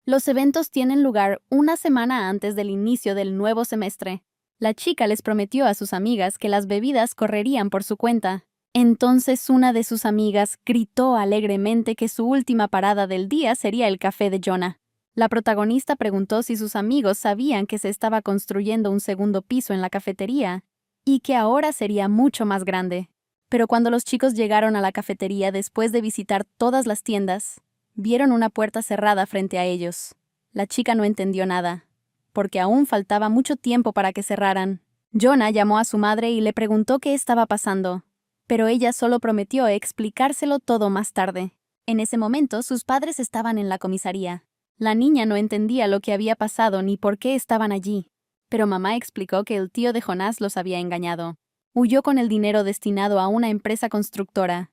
Los eventos tienen lugar una semana antes del inicio del nuevo semestre. La chica les prometió a sus amigas que las bebidas correrían por su cuenta. Entonces una de sus amigas gritó alegremente que su última parada del día sería el café de Jonah. La protagonista preguntó si sus amigos sabían que se estaba construyendo un segundo piso en la cafetería y que ahora sería mucho más grande. Pero cuando los chicos llegaron a la cafetería después de visitar todas las tiendas, vieron una puerta cerrada frente a ellos. La chica no entendió nada, porque aún faltaba mucho tiempo para que cerraran. Jonah llamó a su madre y le preguntó qué estaba pasando, pero ella solo prometió explicárselo todo más tarde. En ese momento, sus padres estaban en la comisaría. La niña no entendía lo que había pasado ni por qué estaban allí, pero mamá explicó que el tío de Jonás los había engañado. Huyó con el dinero destinado a una empresa constructora,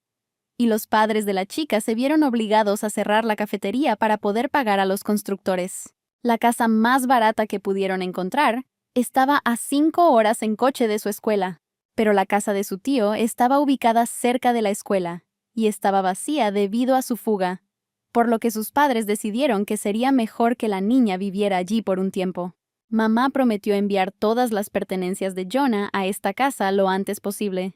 y los padres de la chica se vieron obligados a cerrar la cafetería para poder pagar a los constructores. La casa más barata que pudieron encontrar estaba a 5 horas en coche de su escuela, pero la casa de su tío estaba ubicada cerca de la escuela y estaba vacía debido a su fuga, por lo que sus padres decidieron que sería mejor que la niña viviera allí por un tiempo. Mamá prometió enviar todas las pertenencias de Jonah a esta casa lo antes posible,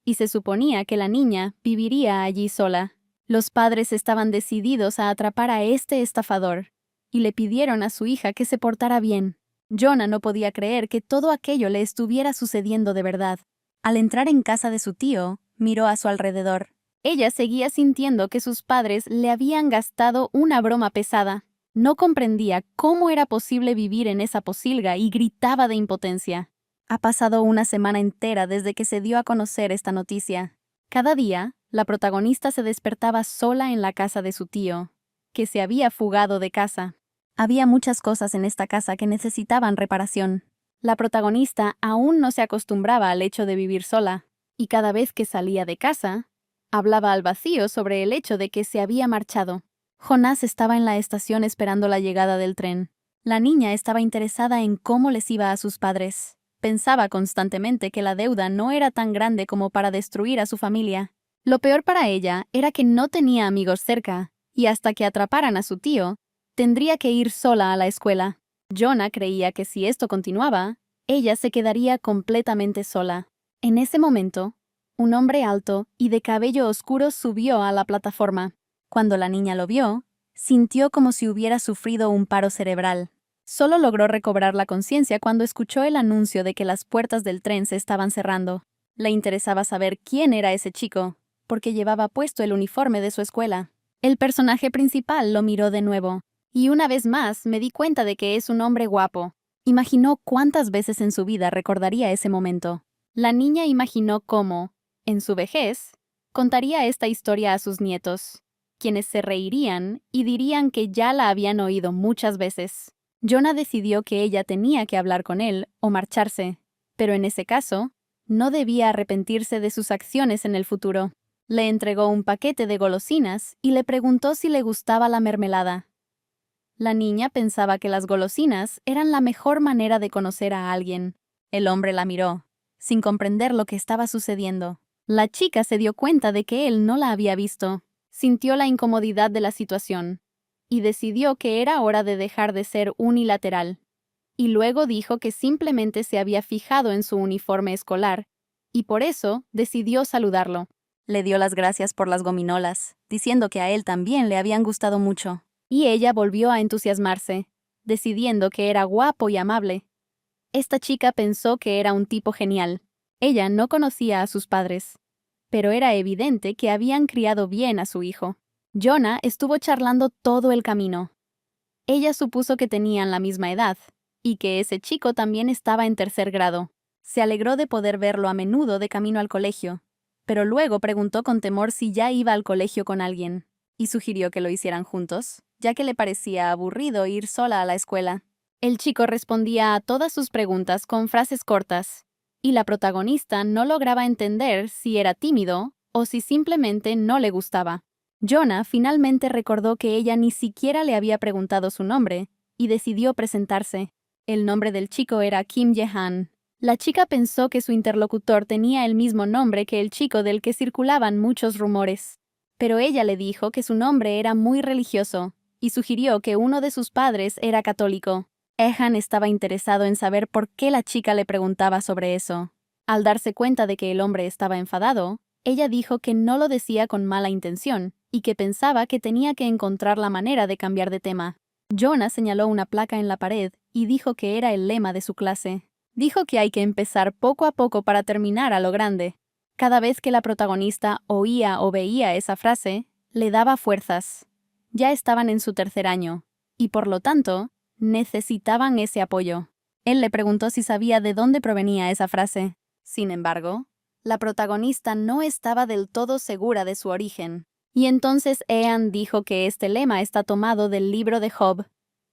y se suponía que la niña viviría allí sola. Los padres estaban decididos a atrapar a este estafador, y le pidieron a su hija que se portara bien. Jonah no podía creer que todo aquello le estuviera sucediendo de verdad. Al entrar en casa de su tío, miró a su alrededor. Ella seguía sintiendo que sus padres le habían gastado una broma pesada. No comprendía cómo era posible vivir en esa pocilga y gritaba de impotencia. Ha pasado una semana entera desde que se dio a conocer esta noticia. Cada día, la protagonista se despertaba sola en la casa de su tío, que se había fugado de casa. Había muchas cosas en esta casa que necesitaban reparación. La protagonista aún no se acostumbraba al hecho de vivir sola, y cada vez que salía de casa, hablaba al vacío sobre el hecho de que se había marchado. Jonás estaba en la estación esperando la llegada del tren. La niña estaba interesada en cómo les iba a sus padres. Pensaba constantemente que la deuda no era tan grande como para destruir a su familia. Lo peor para ella era que no tenía amigos cerca, y hasta que atraparan a su tío, tendría que ir sola a la escuela. Jonah creía que si esto continuaba, ella se quedaría completamente sola. En ese momento, un hombre alto y de cabello oscuro subió a la plataforma. Cuando la niña lo vio, sintió como si hubiera sufrido un paro cerebral. Solo logró recobrar la conciencia cuando escuchó el anuncio de que las puertas del tren se estaban cerrando. Le interesaba saber quién era ese chico, porque llevaba puesto el uniforme de su escuela. El personaje principal lo miró de nuevo, y una vez más me di cuenta de que es un hombre guapo. Imaginó cuántas veces en su vida recordaría ese momento. La niña imaginó cómo, en su vejez, contaría esta historia a sus nietos, quienes se reirían y dirían que ya la habían oído muchas veces. Jonah decidió que ella tenía que hablar con él o marcharse, pero en ese caso, no debía arrepentirse de sus acciones en el futuro. Le entregó un paquete de golosinas y le preguntó si le gustaba la mermelada. La niña pensaba que las golosinas eran la mejor manera de conocer a alguien. El hombre la miró, sin comprender lo que estaba sucediendo. La chica se dio cuenta de que él no la había visto. Sintió la incomodidad de la situación y decidió que era hora de dejar de ser unilateral. Y luego dijo que simplemente se había fijado en su uniforme escolar y por eso decidió saludarlo. Le dio las gracias por las gominolas, diciendo que a él también le habían gustado mucho. Y ella volvió a entusiasmarse, decidiendo que era guapo y amable. Esta chica pensó que era un tipo genial. Ella no conocía a sus padres, pero era evidente que habían criado bien a su hijo. Jonah estuvo charlando todo el camino. Ella supuso que tenían la misma edad, y que ese chico también estaba en 3er grado. Se alegró de poder verlo a menudo de camino al colegio, pero luego preguntó con temor si ya iba al colegio con alguien, y sugirió que lo hicieran juntos, ya que le parecía aburrido ir sola a la escuela. El chico respondía a todas sus preguntas con frases cortas, y la protagonista no lograba entender si era tímido o si simplemente no le gustaba. Jonah finalmente recordó que ella ni siquiera le había preguntado su nombre y decidió presentarse. El nombre del chico era Kim Jae-han. La chica pensó que su interlocutor tenía el mismo nombre que el chico del que circulaban muchos rumores, pero ella le dijo que su nombre era muy religioso y sugirió que uno de sus padres era católico. Ehan estaba interesado en saber por qué la chica le preguntaba sobre eso. Al darse cuenta de que el hombre estaba enfadado, ella dijo que no lo decía con mala intención y que pensaba que tenía que encontrar la manera de cambiar de tema. Jonah señaló una placa en la pared y dijo que era el lema de su clase. Dijo que hay que empezar poco a poco para terminar a lo grande. Cada vez que la protagonista oía o veía esa frase, le daba fuerzas. Ya estaban en su tercer año, y por lo tanto, necesitaban ese apoyo. Él le preguntó si sabía de dónde provenía esa frase. Sin embargo, la protagonista no estaba del todo segura de su origen. Y entonces Ean dijo que este lema está tomado del libro de Job,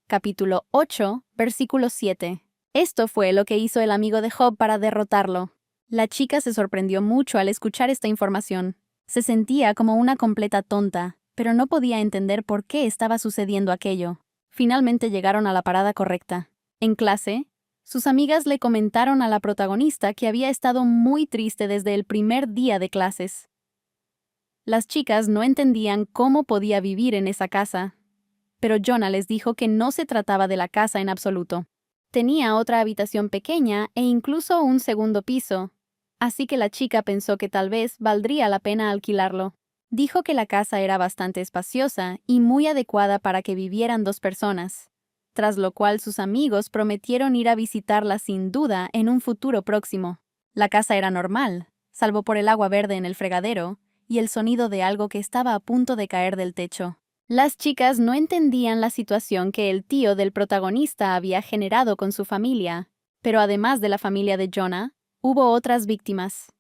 capítulo 8, versículo 7. Esto fue lo que hizo el amigo de Job para derrotarlo. La chica se sorprendió mucho al escuchar esta información. Se sentía como una completa tonta, pero no podía entender por qué estaba sucediendo aquello. Finalmente llegaron a la parada correcta. En clase, sus amigas le comentaron a la protagonista que había estado muy triste desde el primer día de clases. Las chicas no entendían cómo podía vivir en esa casa, pero Jonah les dijo que no se trataba de la casa en absoluto. Tenía otra habitación pequeña e incluso un segundo piso, así que la chica pensó que tal vez valdría la pena alquilarlo. Dijo que la casa era bastante espaciosa y muy adecuada para que vivieran 2 personas, tras lo cual sus amigos prometieron ir a visitarla sin duda en un futuro próximo. La casa era normal, salvo por el agua verde en el fregadero y el sonido de algo que estaba a punto de caer del techo. Las chicas no entendían la situación que el tío del protagonista había generado con su familia, pero además de la familia de Jonah, hubo otras víctimas.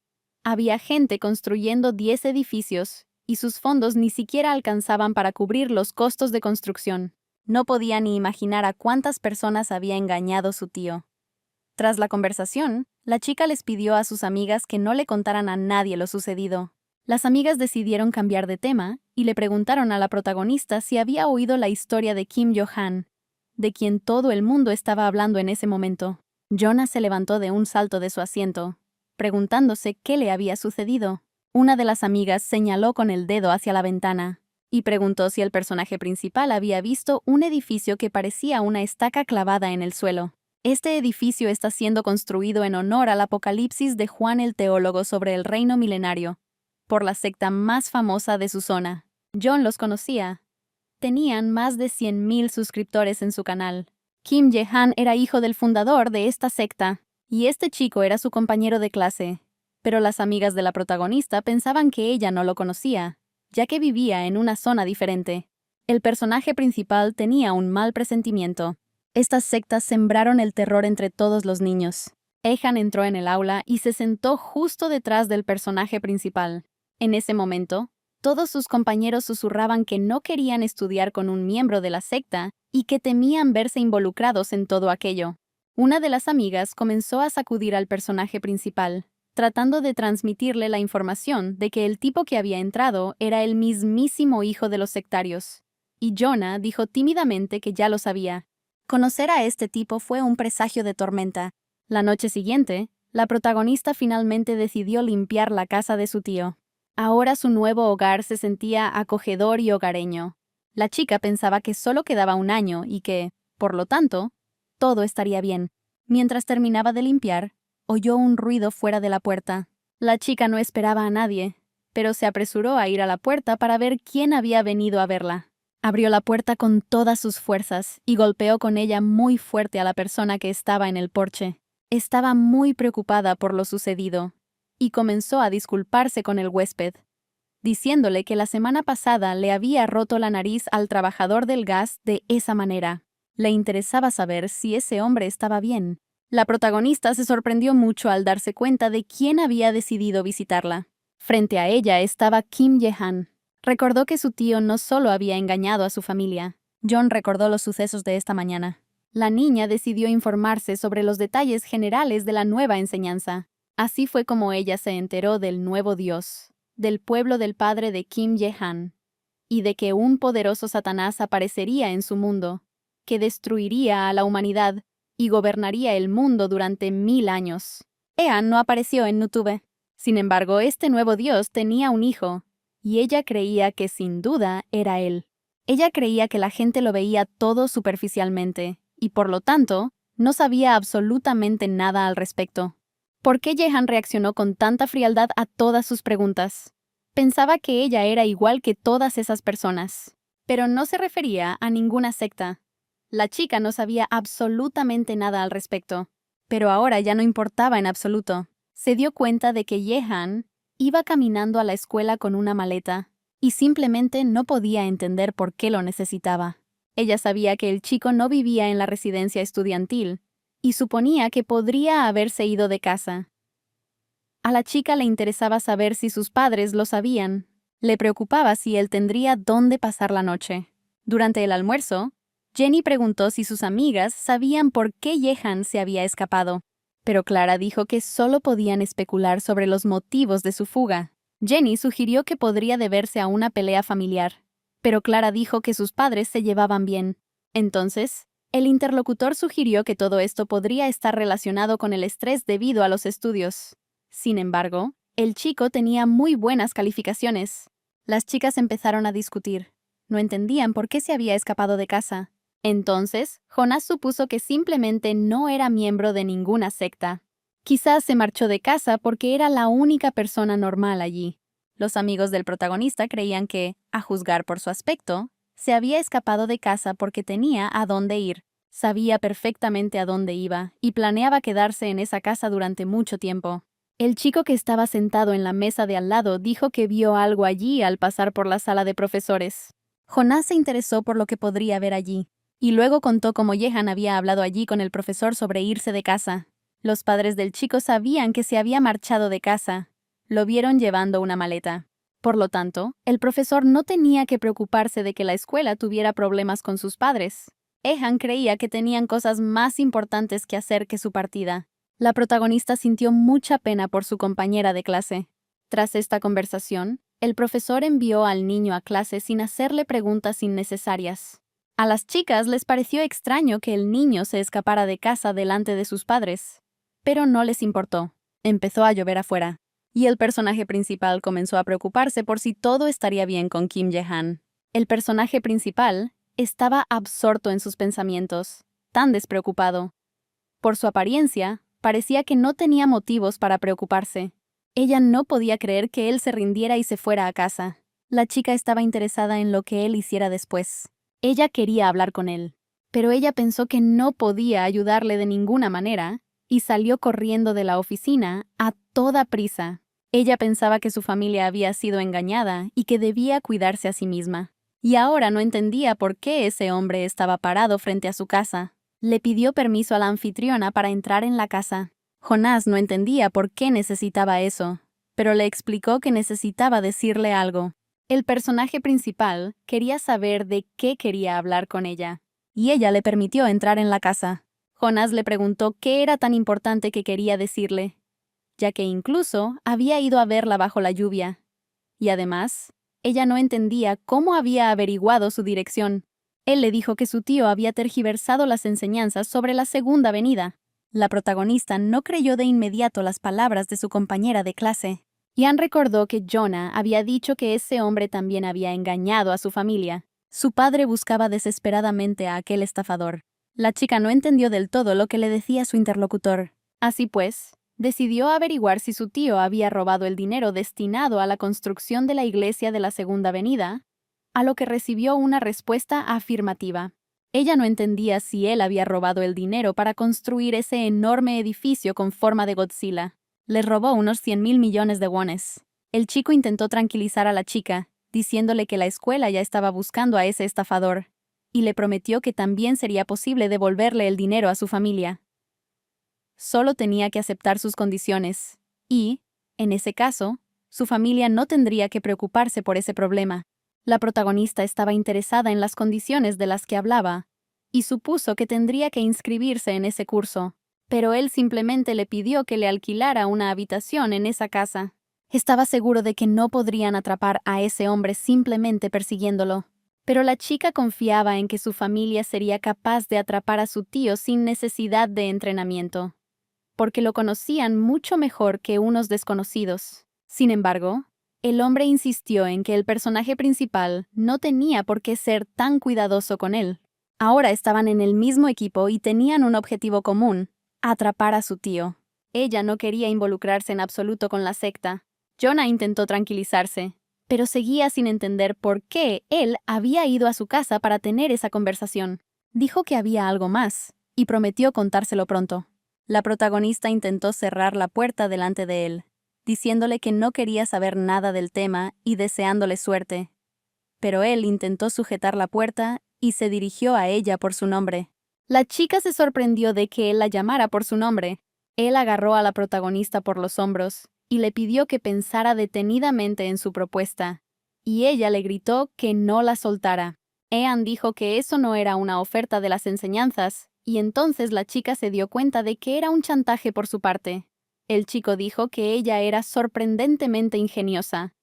Había gente construyendo 10 edificios, y sus fondos ni siquiera alcanzaban para cubrir los costos de construcción. No podía ni imaginar a cuántas personas había engañado su tío. Tras la conversación, la chica les pidió a sus amigas que no le contaran a nadie lo sucedido. Las amigas decidieron cambiar de tema y le preguntaron a la protagonista si había oído la historia de Kim Jo-han, de quien todo el mundo estaba hablando en ese momento. Jonah se levantó de un salto de su asiento, preguntándose qué le había sucedido. Una de las amigas señaló con el dedo hacia la ventana y preguntó si el personaje principal había visto un edificio que parecía una estaca clavada en el suelo. Este edificio está siendo construido en honor al Apocalipsis de Juan el Teólogo sobre el reino milenario, por la secta más famosa de su zona. John los conocía. Tenían más de 100,000 suscriptores en su canal. Kim Je-han era hijo del fundador de esta secta, y este chico era su compañero de clase. Pero las amigas de la protagonista pensaban que ella no lo conocía, ya que vivía en una zona diferente. El personaje principal tenía un mal presentimiento. Estas sectas sembraron el terror entre todos los niños. Ehan entró en el aula y se sentó justo detrás del personaje principal. En ese momento, todos sus compañeros susurraban que no querían estudiar con un miembro de la secta y que temían verse involucrados en todo aquello. Una de las amigas comenzó a sacudir al personaje principal, tratando de transmitirle la información de que el tipo que había entrado era el mismísimo hijo de los sectarios. Y Jonah dijo tímidamente que ya lo sabía. Conocer a este tipo fue un presagio de tormenta. La noche siguiente, la protagonista finalmente decidió limpiar la casa de su tío. Ahora su nuevo hogar se sentía acogedor y hogareño. La chica pensaba que solo quedaba un año y que, por lo tanto, todo estaría bien. Mientras terminaba de limpiar, oyó un ruido fuera de la puerta. La chica no esperaba a nadie, pero se apresuró a ir a la puerta para ver quién había venido a verla. Abrió la puerta con todas sus fuerzas y golpeó con ella muy fuerte a la persona que estaba en el porche. Estaba muy preocupada por lo sucedido y comenzó a disculparse con el huésped, diciéndole que la semana pasada le había roto la nariz al trabajador del gas de esa manera. Le interesaba saber si ese hombre estaba bien. La protagonista se sorprendió mucho al darse cuenta de quién había decidido visitarla. Frente a ella estaba Kim Je-han. Recordó que su tío no solo había engañado a su familia. John recordó los sucesos de esta mañana. La niña decidió informarse sobre los detalles generales de la nueva enseñanza. Así fue como ella se enteró del nuevo Dios, del pueblo del padre de Kim Je-han, y de que un poderoso Satanás aparecería en su mundo, que destruiría a la humanidad y gobernaría el mundo durante 1000 años. Ean no apareció en YouTube. Sin embargo, este nuevo Dios tenía un hijo, y ella creía que sin duda era él. Ella creía que la gente lo veía todo superficialmente, y por lo tanto, no sabía absolutamente nada al respecto. ¿Por qué Jehan reaccionó con tanta frialdad a todas sus preguntas? Pensaba que ella era igual que todas esas personas, pero no se refería a ninguna secta. La chica no sabía absolutamente nada al respecto, pero ahora ya no importaba en absoluto. Se dio cuenta de que Jehan iba caminando a la escuela con una maleta, y simplemente no podía entender por qué lo necesitaba. Ella sabía que el chico no vivía en la residencia estudiantil, y suponía que podría haberse ido de casa. A la chica le interesaba saber si sus padres lo sabían. Le preocupaba si él tendría dónde pasar la noche. Durante el almuerzo, Jenny preguntó si sus amigas sabían por qué Jehan se había escapado, pero Clara dijo que solo podían especular sobre los motivos de su fuga. Jenny sugirió que podría deberse a una pelea familiar, pero Clara dijo que sus padres se llevaban bien. Entonces, el interlocutor sugirió que todo esto podría estar relacionado con el estrés debido a los estudios. Sin embargo, el chico tenía muy buenas calificaciones. Las chicas empezaron a discutir. No entendían por qué se había escapado de casa. Entonces, Jonás supuso que simplemente no era miembro de ninguna secta. Quizás se marchó de casa porque era la única persona normal allí. Los amigos del protagonista creían que, a juzgar por su aspecto, se había escapado de casa porque tenía a dónde ir. Sabía perfectamente a dónde iba y planeaba quedarse en esa casa durante mucho tiempo. El chico que estaba sentado en la mesa de al lado dijo que vio algo allí al pasar por la sala de profesores. Jonás se interesó por lo que podría ver allí, y luego contó cómo Jehan había hablado allí con el profesor sobre irse de casa. Los padres del chico sabían que se había marchado de casa. Lo vieron llevando una maleta. Por lo tanto, el profesor no tenía que preocuparse de que la escuela tuviera problemas con sus padres. Jehan creía que tenían cosas más importantes que hacer que su partida. La protagonista sintió mucha pena por su compañera de clase. Tras esta conversación, el profesor envió al niño a clase sin hacerle preguntas innecesarias. A las chicas les pareció extraño que el niño se escapara de casa delante de sus padres, pero no les importó. Empezó a llover afuera, y el personaje principal comenzó a preocuparse por si todo estaría bien con Kim Jehan. El personaje principal estaba absorto en sus pensamientos, tan despreocupado. Por su apariencia, parecía que no tenía motivos para preocuparse. Ella no podía creer que él se rindiera y se fuera a casa. La chica estaba interesada en lo que él hiciera después. Ella quería hablar con él, pero ella pensó que no podía ayudarle de ninguna manera y salió corriendo de la oficina a toda prisa. Ella pensaba que su familia había sido engañada y que debía cuidarse a sí misma. Y ahora no entendía por qué ese hombre estaba parado frente a su casa. Le pidió permiso a la anfitriona para entrar en la casa. Jonás no entendía por qué necesitaba eso, pero le explicó que necesitaba decirle algo. El personaje principal quería saber de qué quería hablar con ella, y ella le permitió entrar en la casa. Jonás le preguntó qué era tan importante que quería decirle, ya que incluso había ido a verla bajo la lluvia. Y además, ella no entendía cómo había averiguado su dirección. Él le dijo que su tío había tergiversado las enseñanzas sobre la Segunda Avenida. La protagonista no creyó de inmediato las palabras de su compañera de clase. Ian recordó que Jonah había dicho que ese hombre también había engañado a su familia. Su padre buscaba desesperadamente a aquel estafador. La chica no entendió del todo lo que le decía su interlocutor. Así pues, decidió averiguar si su tío había robado el dinero destinado a la construcción de la iglesia de la Segunda Avenida, a lo que recibió una respuesta afirmativa. Ella no entendía si él había robado el dinero para construir ese enorme edificio con forma de Godzilla. Le robó unos 100.000 millones de wones. El chico intentó tranquilizar a la chica, diciéndole que la escuela ya estaba buscando a ese estafador, y le prometió que también sería posible devolverle el dinero a su familia. Solo tenía que aceptar sus condiciones, y, en ese caso, su familia no tendría que preocuparse por ese problema. La protagonista estaba interesada en las condiciones de las que hablaba, y supuso que tendría que inscribirse en ese curso, pero él simplemente le pidió que le alquilara una habitación en esa casa. Estaba seguro de que no podrían atrapar a ese hombre simplemente persiguiéndolo, pero la chica confiaba en que su familia sería capaz de atrapar a su tío sin necesidad de entrenamiento, porque lo conocían mucho mejor que unos desconocidos. Sin embargo, El hombre insistió en que el personaje principal no tenía por qué ser tan cuidadoso con él. Ahora estaban en el mismo equipo y tenían un objetivo común: atrapar a su tío. Ella no quería involucrarse en absoluto con la secta. Jonah intentó tranquilizarse, pero seguía sin entender por qué él había ido a su casa para tener esa conversación. Dijo que había algo más, y prometió contárselo pronto. La protagonista intentó cerrar la puerta delante de él, diciéndole que no quería saber nada del tema y deseándole suerte. Pero él intentó sujetar la puerta y se dirigió a ella por su nombre. La chica se sorprendió de que él la llamara por su nombre. Él agarró a la protagonista por los hombros y le pidió que pensara detenidamente en su propuesta, y ella le gritó que no la soltara. Ean dijo que eso no era una oferta de las enseñanzas, y entonces la chica se dio cuenta de que era un chantaje por su parte. El chico dijo que ella era sorprendentemente ingeniosa,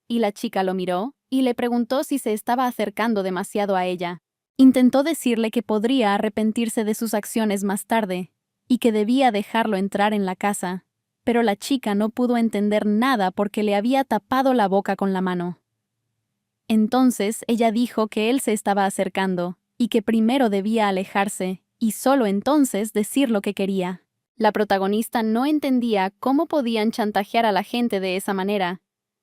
y la chica lo miró y le preguntó si se estaba acercando demasiado a ella. Intentó decirle que podría arrepentirse de sus acciones más tarde, y que debía dejarlo entrar en la casa, pero la chica no pudo entender nada porque le había tapado la boca con la mano. Entonces ella dijo que él se estaba acercando, y que primero debía alejarse, y solo entonces decir lo que quería. La protagonista no entendía cómo podían chantajear a la gente de esa manera.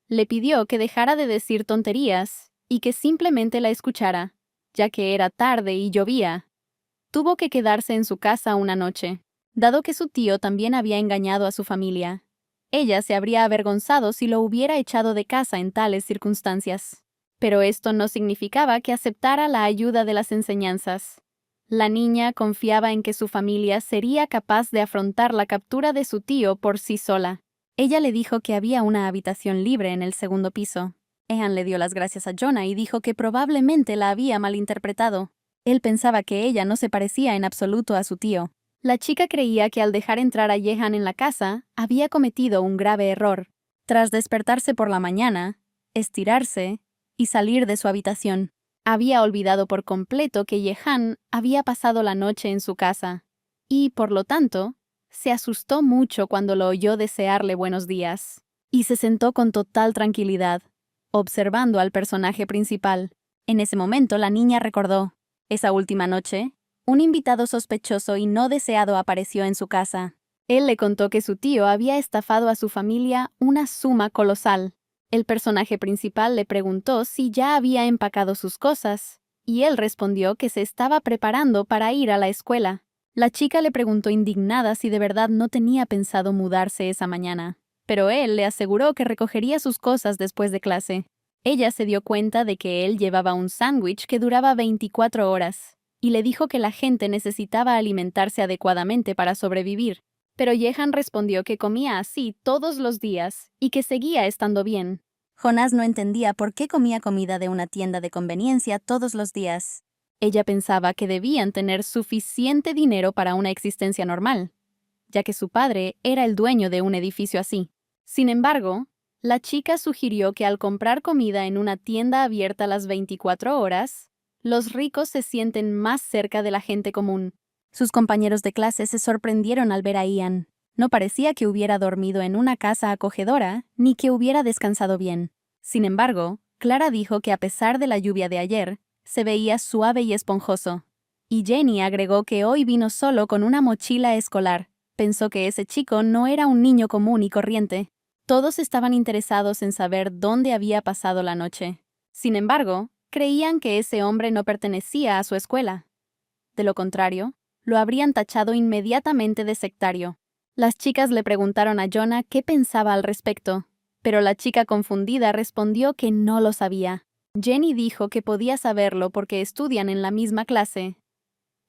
Le pidió que dejara de decir tonterías, y que simplemente la escuchara, ya que era tarde y llovía. Tuvo que quedarse en su casa una noche, dado que su tío también había engañado a su familia. Ella se habría avergonzado si lo hubiera echado de casa en tales circunstancias. Pero esto no significaba que aceptara la ayuda de las enseñanzas. La niña confiaba en que su familia sería capaz de afrontar la captura de su tío por sí sola. Ella le dijo que había una habitación libre en el segundo piso. Ean le dio las gracias a Jonah y dijo que probablemente la había malinterpretado. Él pensaba que ella no se parecía en absoluto a su tío. La chica creía que al dejar entrar a Jehan en la casa, había cometido un grave error. Tras despertarse por la mañana, estirarse y salir de su habitación, había olvidado por completo que Jehan había pasado la noche en su casa, y, por lo tanto, se asustó mucho cuando lo oyó desearle buenos días, y se sentó con total tranquilidad, observando al personaje principal. En ese momento la niña recordó: esa última noche, un invitado sospechoso y no deseado apareció en su casa. Él le contó que su tío había estafado a su familia una suma colosal. El personaje principal le preguntó si ya había empacado sus cosas, y él respondió que se estaba preparando para ir a la escuela. La chica le preguntó indignada si de verdad no tenía pensado mudarse esa mañana, pero él le aseguró que recogería sus cosas después de clase. Ella se dio cuenta de que él llevaba un sándwich que duraba 24 horas, y le dijo que la gente necesitaba alimentarse adecuadamente para sobrevivir. Pero Jehan respondió que comía así todos los días y que seguía estando bien. Jonás no entendía por qué comía comida de una tienda de conveniencia todos los días. Ella pensaba que debían tener suficiente dinero para una existencia normal, ya que su padre era el dueño de un edificio así. Sin embargo, la chica sugirió que al comprar comida en una tienda abierta las 24 horas, los ricos se sienten más cerca de la gente común. Sus compañeros de clase se sorprendieron al ver a Ian. No parecía que hubiera dormido en una casa acogedora, ni que hubiera descansado bien. Sin embargo, Clara dijo que a pesar de la lluvia de ayer, se veía suave y esponjoso. Y Jenny agregó que hoy vino solo con una mochila escolar. Pensó que ese chico no era un niño común y corriente. Todos estaban interesados en saber dónde había pasado la noche. Sin embargo, creían que ese hombre no pertenecía a su escuela. De lo contrario, lo habrían tachado inmediatamente de sectario. Las chicas le preguntaron a Jonah qué pensaba al respecto, pero la chica confundida respondió que no lo sabía. Jenny dijo que podía saberlo porque estudian en la misma clase.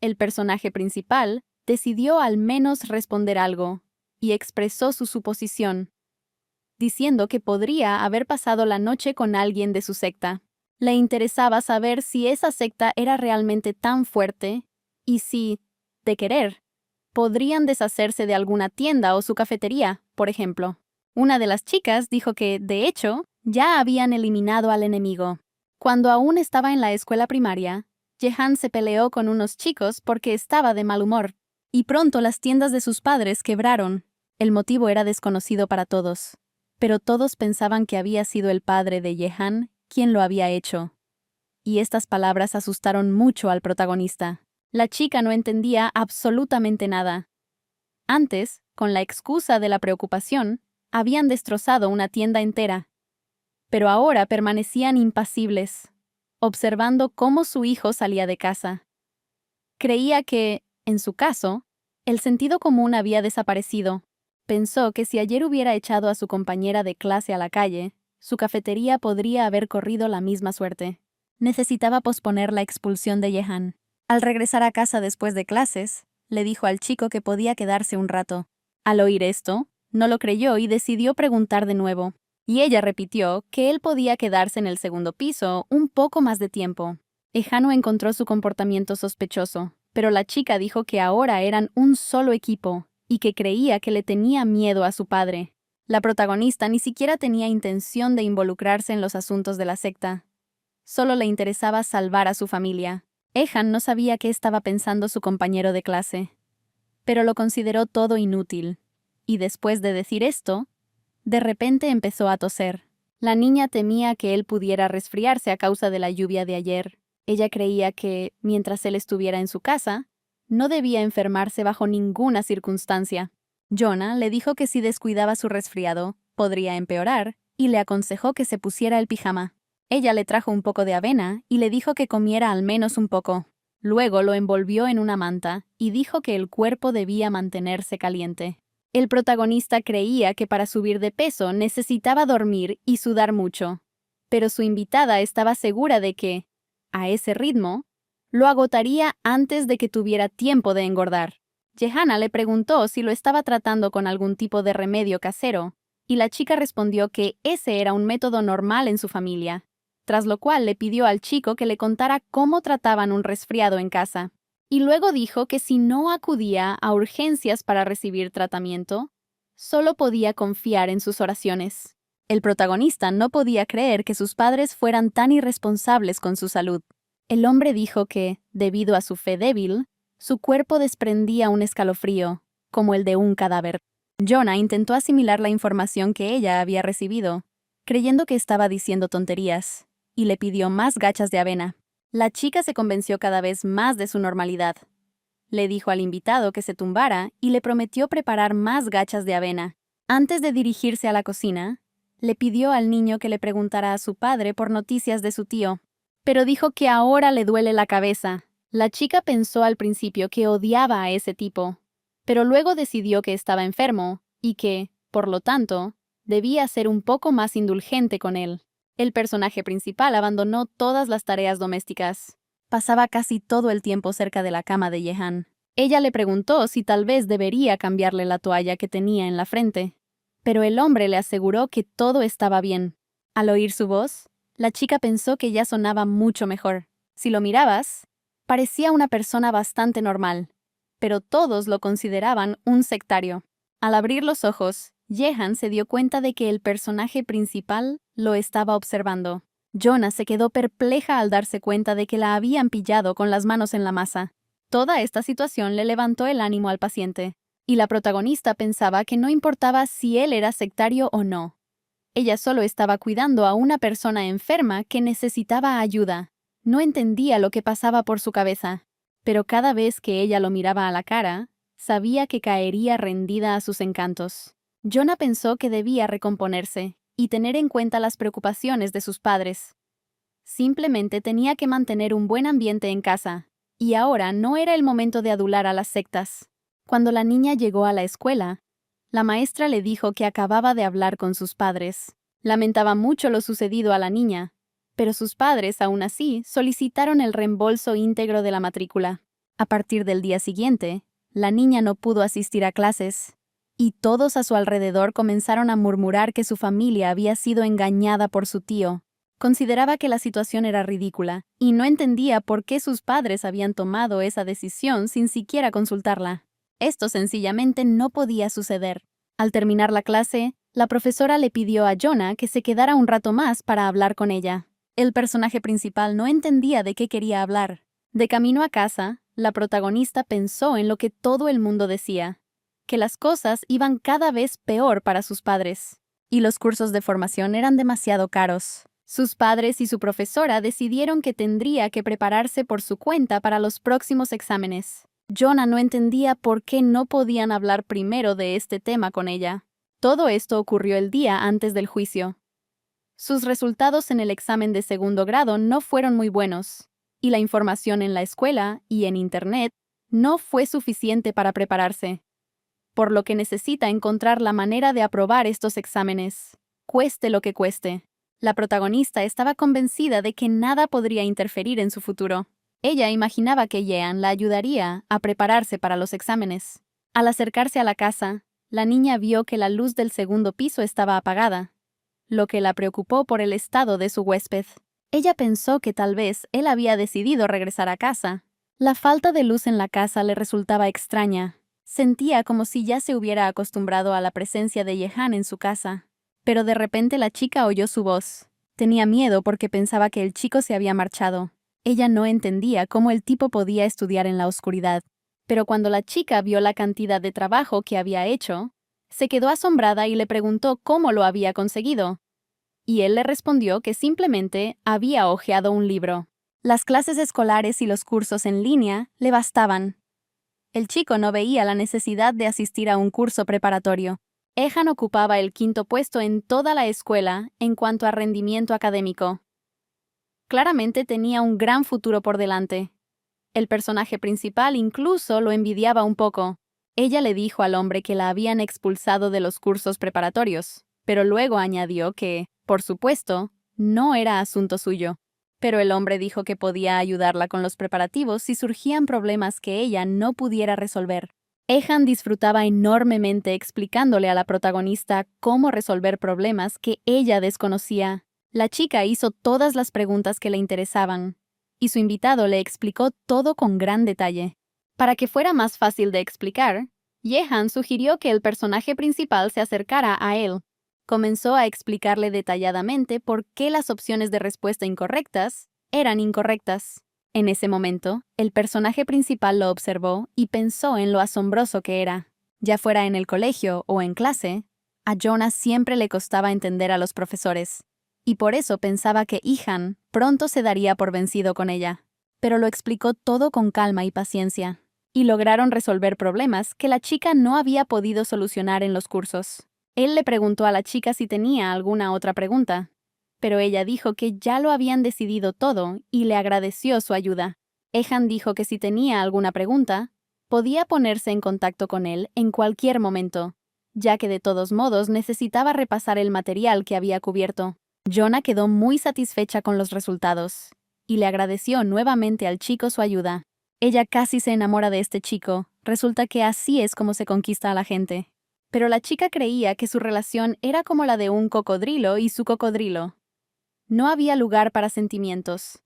El personaje principal decidió al menos responder algo, y expresó su suposición, diciendo que podría haber pasado la noche con alguien de su secta. Le interesaba saber si esa secta era realmente tan fuerte, y si, de querer, podrían deshacerse de alguna tienda o su cafetería, por ejemplo. Una de las chicas dijo que, de hecho, ya habían eliminado al enemigo. Cuando aún estaba en la escuela primaria, Jehan se peleó con unos chicos porque estaba de mal humor, y pronto las tiendas de sus padres quebraron. El motivo era desconocido para todos. pero todos pensaban que había sido el padre de Jehan quien lo había hecho. Y estas palabras asustaron mucho al protagonista. La chica no entendía absolutamente nada. Antes, con la excusa de la preocupación, habían destrozado una tienda entera. Pero ahora permanecían impasibles, observando cómo su hijo salía de casa. Creía que, en su caso, el sentido común había desaparecido. Pensó que si ayer hubiera echado a su compañera de clase a la calle, su cafetería podría haber corrido la misma suerte. Necesitaba posponer la expulsión de Jehan. Al regresar a casa después de clases, le dijo al chico que podía quedarse un rato. Al oír esto, no lo creyó y decidió preguntar de nuevo. Y ella repitió que él podía quedarse en el segundo piso un poco más de tiempo. Jehan encontró su comportamiento sospechoso, pero la chica dijo que ahora eran un solo equipo y que creía que le tenía miedo a su padre. La protagonista ni siquiera tenía intención de involucrarse en los asuntos de la secta. Solo le interesaba salvar a su familia. Jehan no sabía qué estaba pensando su compañero de clase, pero lo consideró todo inútil. Y después de decir esto, de repente empezó a toser. La niña temía que él pudiera resfriarse a causa de la lluvia de ayer. Ella creía que, mientras él estuviera en su casa, no debía enfermarse bajo ninguna circunstancia. Jonah le dijo que si descuidaba su resfriado, podría empeorar, y le aconsejó que se pusiera el pijama. Ella le trajo un poco de avena y le dijo que comiera al menos un poco. Luego lo envolvió en una manta y dijo que el cuerpo debía mantenerse caliente. El protagonista creía que para subir de peso necesitaba dormir y sudar mucho, pero su invitada estaba segura de que, a ese ritmo, lo agotaría antes de que tuviera tiempo de engordar. Jehanna le preguntó si lo estaba tratando con algún tipo de remedio casero, y la chica respondió que ese era un método normal en su familia, tras lo cual le pidió al chico que le contara cómo trataban un resfriado en casa. Y luego dijo que si no acudía a urgencias para recibir tratamiento, solo podía confiar en sus oraciones. El protagonista no podía creer que sus padres fueran tan irresponsables con su salud. El hombre dijo que, debido a su fe débil, su cuerpo desprendía un escalofrío, como el de un cadáver. Jonah intentó asimilar la información que ella había recibido, creyendo que estaba diciendo tonterías, y le pidió más gachas de avena. La chica se convenció cada vez más de su normalidad. Le dijo al invitado que se tumbara y le prometió preparar más gachas de avena. Antes de dirigirse a la cocina, le pidió al niño que le preguntara a su padre por noticias de su tío, pero dijo que ahora le duele la cabeza. La chica pensó al principio que odiaba a ese tipo, pero luego decidió que estaba enfermo y que, por lo tanto, debía ser un poco más indulgente con él. El personaje principal abandonó todas las tareas domésticas. Pasaba casi todo el tiempo cerca de la cama de Jehan. Ella le preguntó si tal vez debería cambiarle la toalla que tenía en la frente, pero el hombre le aseguró que todo estaba bien. Al oír su voz, la chica pensó que ya sonaba mucho mejor. Si lo mirabas, parecía una persona bastante normal, pero todos lo consideraban un sectario. Al abrir los ojos, Jehan se dio cuenta de que el personaje principal lo estaba observando. Jonah se quedó perpleja al darse cuenta de que la habían pillado con las manos en la masa. Toda esta situación le levantó el ánimo al paciente, y la protagonista pensaba que no importaba si él era sectario o no. Ella solo estaba cuidando a una persona enferma que necesitaba ayuda. No entendía lo que pasaba por su cabeza, pero cada vez que ella lo miraba a la cara, sabía que caería rendida a sus encantos. Jonah pensó que debía recomponerse y tener en cuenta las preocupaciones de sus padres. Simplemente tenía que mantener un buen ambiente en casa, y ahora no era el momento de adular a las sectas. Cuando la niña llegó a la escuela, la maestra le dijo que acababa de hablar con sus padres. Lamentaba mucho lo sucedido a la niña, pero sus padres, aún así, solicitaron el reembolso íntegro de la matrícula. A partir del día siguiente, la niña no pudo asistir a clases, y todos a su alrededor comenzaron a murmurar que su familia había sido engañada por su tío. Consideraba que la situación era ridícula, y no entendía por qué sus padres habían tomado esa decisión sin siquiera consultarla. Esto sencillamente no podía suceder. Al terminar la clase, la profesora le pidió a Jonah que se quedara un rato más para hablar con ella. El personaje principal no entendía de qué quería hablar. De camino a casa, la protagonista pensó en lo que todo el mundo decía, que las cosas iban cada vez peor para sus padres. y los cursos de formación eran demasiado caros. Sus padres y su profesora decidieron que tendría que prepararse por su cuenta para los próximos exámenes. Jonah no entendía por qué no podían hablar primero de este tema con ella. Todo esto ocurrió el día antes del juicio. Sus resultados en el examen de segundo grado no fueron muy buenos, y la información en la escuela y en Internet no fue suficiente para prepararse, por lo que necesita encontrar la manera de aprobar estos exámenes, cueste lo que cueste. La protagonista estaba convencida de que nada podría interferir en su futuro. Ella imaginaba que Yeon la ayudaría a prepararse para los exámenes. Al acercarse a la casa, la niña vio que la luz del segundo piso estaba apagada, lo que la preocupó por el estado de su huésped. Ella pensó que tal vez él había decidido regresar a casa. La falta de luz en la casa le resultaba extraña. Sentía como si ya se hubiera acostumbrado a la presencia de Yehan en su casa. Pero de repente la chica oyó su voz. Tenía miedo porque pensaba que el chico se había marchado. Ella no entendía cómo el tipo podía estudiar en la oscuridad. Pero cuando la chica vio la cantidad de trabajo que había hecho, se quedó asombrada y le preguntó cómo lo había conseguido. Y él le respondió que simplemente había hojeado un libro. Las clases escolares y los cursos en línea le bastaban. El chico no veía la necesidad de asistir a un curso preparatorio. Ehan ocupaba el quinto puesto en toda la escuela en cuanto a rendimiento académico. Claramente tenía un gran futuro por delante. El personaje principal incluso lo envidiaba un poco. Ella le dijo al hombre que la habían expulsado de los cursos preparatorios, pero luego añadió que, por supuesto, no era asunto suyo. Pero el hombre dijo que podía ayudarla con los preparativos si surgían problemas que ella no pudiera resolver. Ehan disfrutaba enormemente explicándole a la protagonista cómo resolver problemas que ella desconocía. La chica hizo todas las preguntas que le interesaban, y su invitado le explicó todo con gran detalle. Para que fuera más fácil de explicar, Yehan sugirió que el personaje principal se acercara a él. Comenzó a explicarle detalladamente por qué las opciones de respuesta incorrectas eran incorrectas. En ese momento, el personaje principal lo observó y pensó en lo asombroso que era. Ya fuera en el colegio o en clase, a Jonah siempre le costaba entender a los profesores, y por eso pensaba que Ihan pronto se daría por vencido con ella. Pero lo explicó todo con calma y paciencia, y lograron resolver problemas que la chica no había podido solucionar en los cursos. Él le preguntó a la chica si tenía alguna otra pregunta, pero ella dijo que ya lo habían decidido todo y le agradeció su ayuda. Ehan dijo que si tenía alguna pregunta, podía ponerse en contacto con él en cualquier momento, ya que de todos modos necesitaba repasar el material que había cubierto. Jonah quedó muy satisfecha con los resultados y le agradeció nuevamente al chico su ayuda. Ella casi se enamora de este chico. Resulta que así es como se conquista a la gente. Pero la chica creía que su relación era como la de un cocodrilo y su cocodrilo. No había lugar para sentimientos.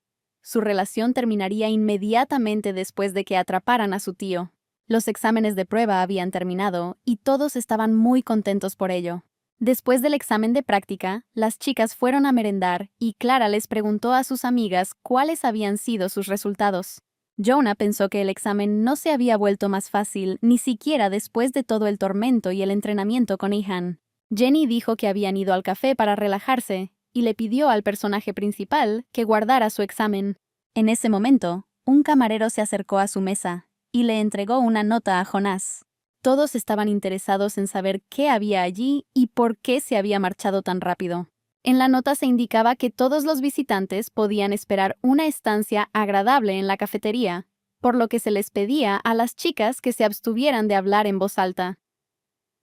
Su relación terminaría inmediatamente después de que atraparan a su tío. Los exámenes de prueba habían terminado y todos estaban muy contentos por ello. Después del examen de práctica, las chicas fueron a merendar y Clara les preguntó a sus amigas cuáles habían sido sus resultados. Jonah pensó que el examen no se había vuelto más fácil ni siquiera después de todo el tormento y el entrenamiento con Ihan. Jenny dijo que habían ido al café para relajarse y le pidió al personaje principal que guardara su examen. En ese momento, un camarero se acercó a su mesa y le entregó una nota a Jonás. Todos estaban interesados en saber qué había allí y por qué se había marchado tan rápido. En la nota se indicaba que todos los visitantes podían esperar una estancia agradable en la cafetería, por lo que se les pedía a las chicas que se abstuvieran de hablar en voz alta.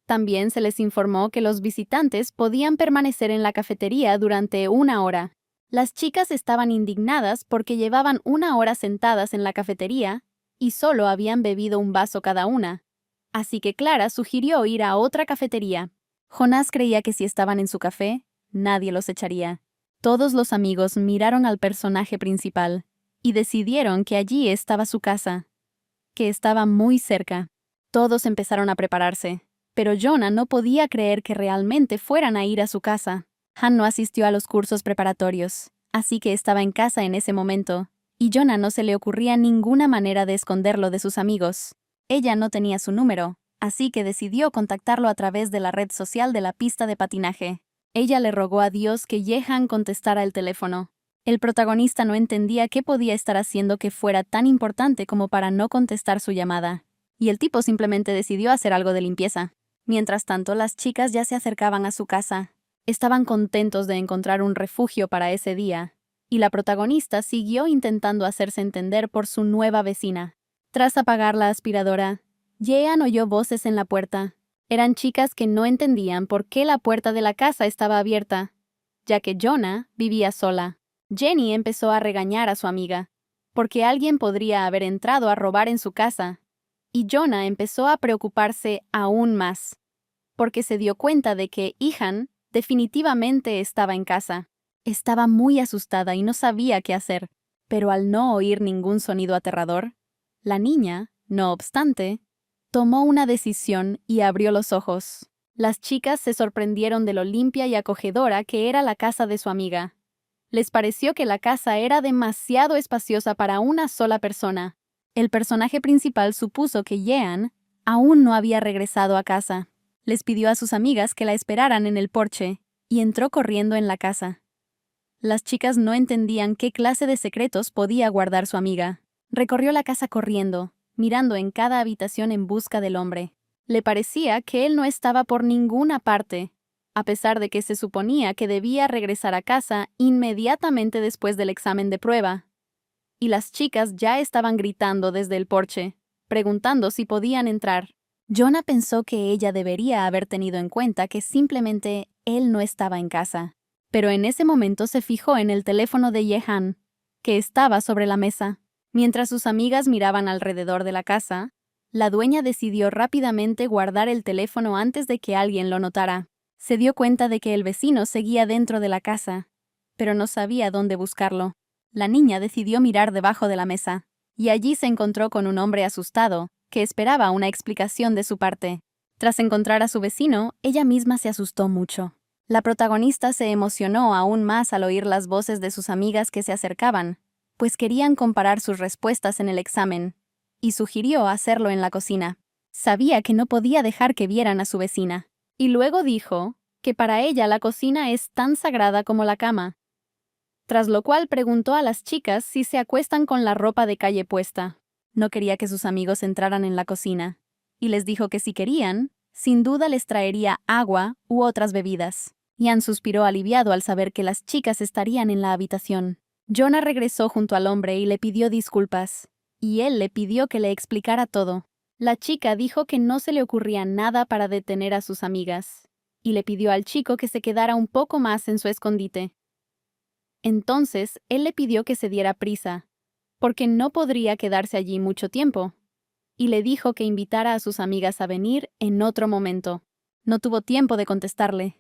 También se les informó que los visitantes podían permanecer en la cafetería durante 1 hora. Las chicas estaban indignadas porque llevaban 1 hora sentadas en la cafetería y solo habían bebido un vaso cada una. Así que Clara sugirió ir a otra cafetería. Jonás creía que si estaban en su café, nadie los echaría. Todos los amigos miraron al personaje principal y decidieron que allí estaba su casa, que estaba muy cerca. Todos empezaron a prepararse, pero Jonah no podía creer que realmente fueran a ir a su casa. Han no asistió a los cursos preparatorios, así que estaba en casa en ese momento, y Jonah no se le ocurría ninguna manera de esconderlo de sus amigos. Ella no tenía su número, así que decidió contactarlo a través de la red social de la pista de patinaje. Ella le rogó a Dios que Yehan contestara el teléfono. El protagonista no entendía qué podía estar haciendo que fuera tan importante como para no contestar su llamada. Y el tipo simplemente decidió hacer algo de limpieza. Mientras tanto, las chicas ya se acercaban a su casa. Estaban contentos de encontrar un refugio para ese día. Y la protagonista siguió intentando hacerse entender por su nueva vecina. Tras apagar la aspiradora, Yehan oyó voces en la puerta. Eran chicas que no entendían por qué la puerta de la casa estaba abierta, ya que Jonah vivía sola. Jenny empezó a regañar a su amiga, porque alguien podría haber entrado a robar en su casa. Y Jonah empezó a preocuparse aún más, porque se dio cuenta de que Ihan definitivamente estaba en casa. Estaba muy asustada y no sabía qué hacer, pero al no oír ningún sonido aterrador, la niña, no obstante, tomó una decisión y abrió los ojos. Las chicas se sorprendieron de lo limpia y acogedora que era la casa de su amiga. Les pareció que la casa era demasiado espaciosa para una sola persona. El personaje principal supuso que Yehan aún no había regresado a casa. Les pidió a sus amigas que la esperaran en el porche y entró corriendo en la casa. Las chicas no entendían qué clase de secretos podía guardar su amiga. Recorrió la casa corriendo, mirando en cada habitación en busca del hombre. Le parecía que él no estaba por ninguna parte, a pesar de que se suponía que debía regresar a casa inmediatamente después del examen de prueba. Y las chicas ya estaban gritando desde el porche, preguntando si podían entrar. Jonah pensó que ella debería haber tenido en cuenta que simplemente él no estaba en casa. Pero en ese momento se fijó en el teléfono de Yehan, que estaba sobre la mesa. Mientras sus amigas miraban alrededor de la casa, la dueña decidió rápidamente guardar el teléfono antes de que alguien lo notara. Se dio cuenta de que el vecino seguía dentro de la casa, pero no sabía dónde buscarlo. La niña decidió mirar debajo de la mesa, y allí se encontró con un hombre asustado, que esperaba una explicación de su parte. Tras encontrar a su vecino, ella misma se asustó mucho. La protagonista se emocionó aún más al oír las voces de sus amigas que se acercaban, pues querían comparar sus respuestas en el examen, y sugirió hacerlo en la cocina. Sabía que no podía dejar que vieran a su vecina, y luego dijo que para ella la cocina es tan sagrada como la cama. Tras lo cual preguntó a las chicas si se acuestan con la ropa de calle puesta. No quería que sus amigos entraran en la cocina, y les dijo que si querían, sin duda les traería agua u otras bebidas. Ian suspiró aliviado al saber que las chicas estarían en la habitación. Jonah regresó junto al hombre y le pidió disculpas, y él le pidió que le explicara todo. La chica dijo que no se le ocurría nada para detener a sus amigas, y le pidió al chico que se quedara un poco más en su escondite. Entonces, él le pidió que se diera prisa, porque no podría quedarse allí mucho tiempo, y le dijo que invitara a sus amigas a venir en otro momento. No tuvo tiempo de contestarle,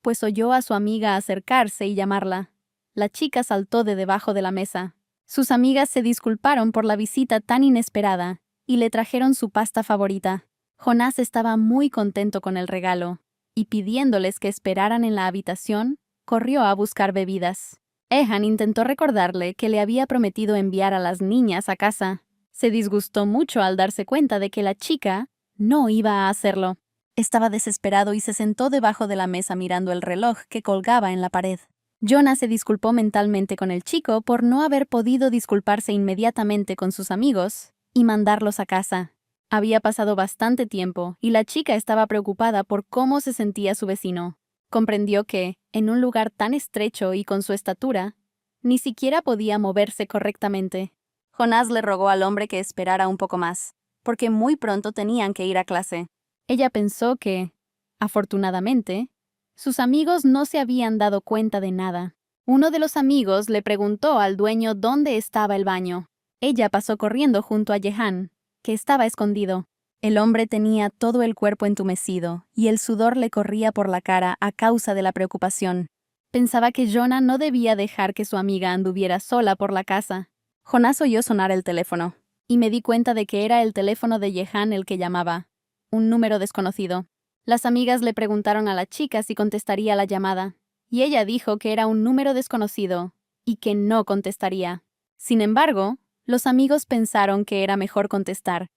pues oyó a su amiga acercarse y llamarla. La chica saltó de debajo de la mesa. Sus amigas se disculparon por la visita tan inesperada y le trajeron su pasta favorita. Jonás estaba muy contento con el regalo, y pidiéndoles que esperaran en la habitación, corrió a buscar bebidas. Ehan intentó recordarle que le había prometido enviar a las niñas a casa. Se disgustó mucho al darse cuenta de que la chica no iba a hacerlo. Estaba desesperado y se sentó debajo de la mesa mirando el reloj que colgaba en la pared. Jonah se disculpó mentalmente con el chico por no haber podido disculparse inmediatamente con sus amigos y mandarlos a casa. Había pasado bastante tiempo y la chica estaba preocupada por cómo se sentía su vecino. Comprendió que, en un lugar tan estrecho y con su estatura, ni siquiera podía moverse correctamente. Jonás le rogó al hombre que esperara un poco más, porque muy pronto tenían que ir a clase. Ella pensó que, afortunadamente, sus amigos no se habían dado cuenta de nada. Uno de los amigos le preguntó al dueño dónde estaba el baño. Ella pasó corriendo junto a Yehan, que estaba escondido. El hombre tenía todo el cuerpo entumecido, y el sudor le corría por la cara a causa de la preocupación. Pensaba que Jonah no debía dejar que su amiga anduviera sola por la casa. Jonás oyó sonar el teléfono, y me di cuenta de que era el teléfono de Yehan el que llamaba. Un número desconocido. Las amigas le preguntaron a la chica si contestaría la llamada, y ella dijo que era un número desconocido y que no contestaría. Sin embargo, los amigos pensaron que era mejor contestar,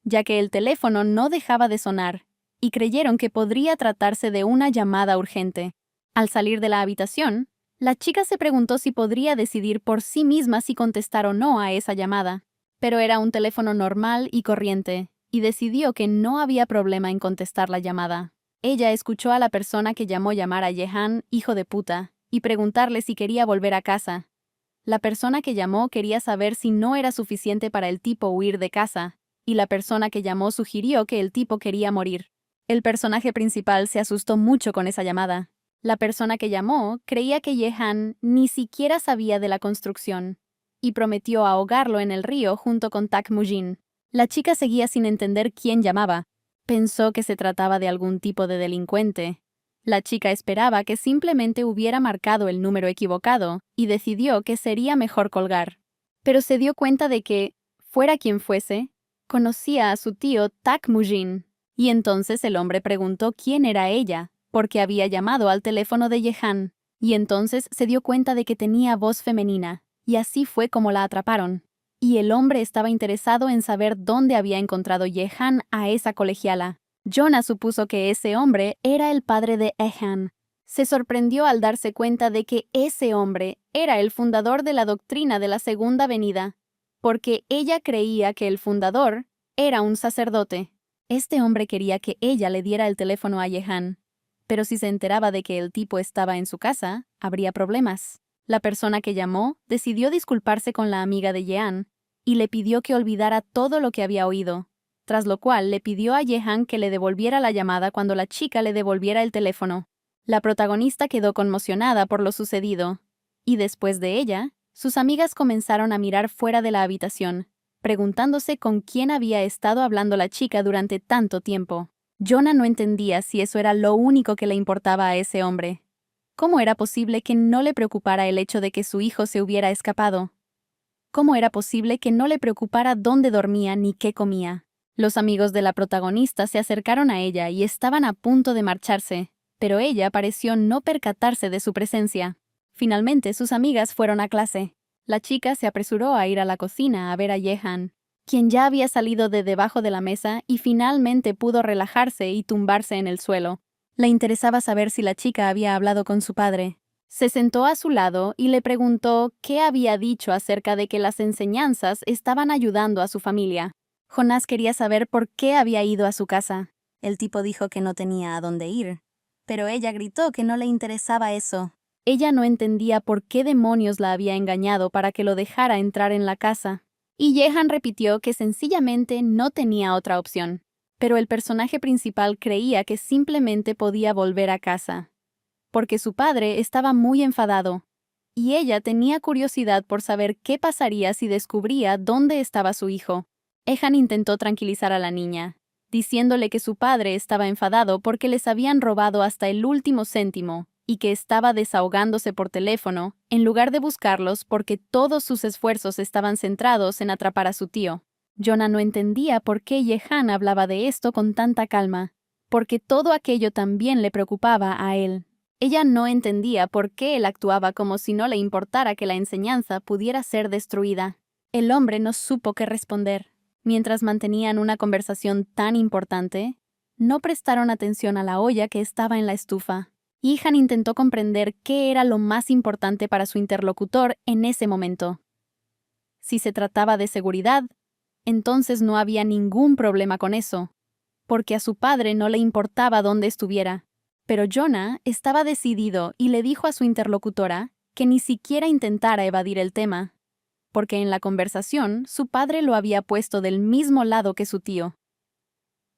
ya que el teléfono no dejaba de sonar, y creyeron que podría tratarse de una llamada urgente. Al salir de la habitación, la chica se preguntó si podría decidir por sí misma si contestar o no a esa llamada. Pero era un teléfono normal y corriente, y decidió que no había problema en contestar la llamada. Ella escuchó a la persona que llamó llamar a Jehan, hijo de puta, y preguntarle si quería volver a casa. La persona que llamó quería saber si no era suficiente para el tipo huir de casa, y la persona que llamó sugirió que el tipo quería morir. El personaje principal se asustó mucho con esa llamada. La persona que llamó creía que Jehan ni siquiera sabía de la construcción, y prometió ahogarlo en el río junto con Tak Mujin. La chica seguía sin entender quién llamaba. Pensó que se trataba de algún tipo de delincuente. La chica esperaba que simplemente hubiera marcado el número equivocado y decidió que sería mejor colgar. Pero se dio cuenta de que, fuera quien fuese, conocía a su tío Tak Mujin. Y entonces el hombre preguntó quién era ella, porque había llamado al teléfono de Jehan. Y entonces se dio cuenta de que tenía voz femenina, y así fue como la atraparon. Y el hombre estaba interesado en saber dónde había encontrado Jehan a esa colegiala. Jonah supuso que ese hombre era el padre de Jehan. Se sorprendió al darse cuenta de que ese hombre era el fundador de la doctrina de la Segunda Venida, porque ella creía que el fundador era un sacerdote. Este hombre quería que ella le diera el teléfono a Jehan, pero si se enteraba de que el tipo estaba en su casa, habría problemas. La persona que llamó decidió disculparse con la amiga de Jehan y le pidió que olvidara todo lo que había oído, tras lo cual le pidió a Jehan que le devolviera la llamada cuando la chica le devolviera el teléfono. La protagonista quedó conmocionada por lo sucedido, y después de ella, sus amigas comenzaron a mirar fuera de la habitación, preguntándose con quién había estado hablando la chica durante tanto tiempo. Jonah no entendía si eso era lo único que le importaba a ese hombre. ¿Cómo era posible que no le preocupara el hecho de que su hijo se hubiera escapado? ¿Cómo era posible que no le preocupara dónde dormía ni qué comía? Los amigos de la protagonista se acercaron a ella y estaban a punto de marcharse, pero ella pareció no percatarse de su presencia. Finalmente, sus amigas fueron a clase. La chica se apresuró a ir a la cocina a ver a Jehan, quien ya había salido de debajo de la mesa y finalmente pudo relajarse y tumbarse en el suelo. Le interesaba saber si la chica había hablado con su padre. Se sentó a su lado y le preguntó qué había dicho acerca de que las enseñanzas estaban ayudando a su familia. Jonás quería saber por qué había ido a su casa. El tipo dijo que no tenía a dónde ir, pero ella gritó que no le interesaba eso. Ella no entendía por qué demonios la había engañado para que lo dejara entrar en la casa. Y Jehan repitió que sencillamente no tenía otra opción. Pero el personaje principal creía que simplemente podía volver a casa, porque su padre estaba muy enfadado, y ella tenía curiosidad por saber qué pasaría si descubría dónde estaba su hijo. Jehan intentó tranquilizar a la niña, diciéndole que su padre estaba enfadado porque les habían robado hasta el último céntimo, y que estaba desahogándose por teléfono, en lugar de buscarlos porque todos sus esfuerzos estaban centrados en atrapar a su tío. Jonah no entendía por qué Jehan hablaba de esto con tanta calma, porque todo aquello también le preocupaba a él. Ella no entendía por qué él actuaba como si no le importara que la enseñanza pudiera ser destruida. El hombre no supo qué responder. Mientras mantenían una conversación tan importante, no prestaron atención a la olla que estaba en la estufa. Jehan intentó comprender qué era lo más importante para su interlocutor en ese momento. Si se trataba de seguridad, entonces no había ningún problema con eso, porque a su padre no le importaba dónde estuviera. Pero Jonah estaba decidido y le dijo a su interlocutora que ni siquiera intentara evadir el tema, porque en la conversación su padre lo había puesto del mismo lado que su tío.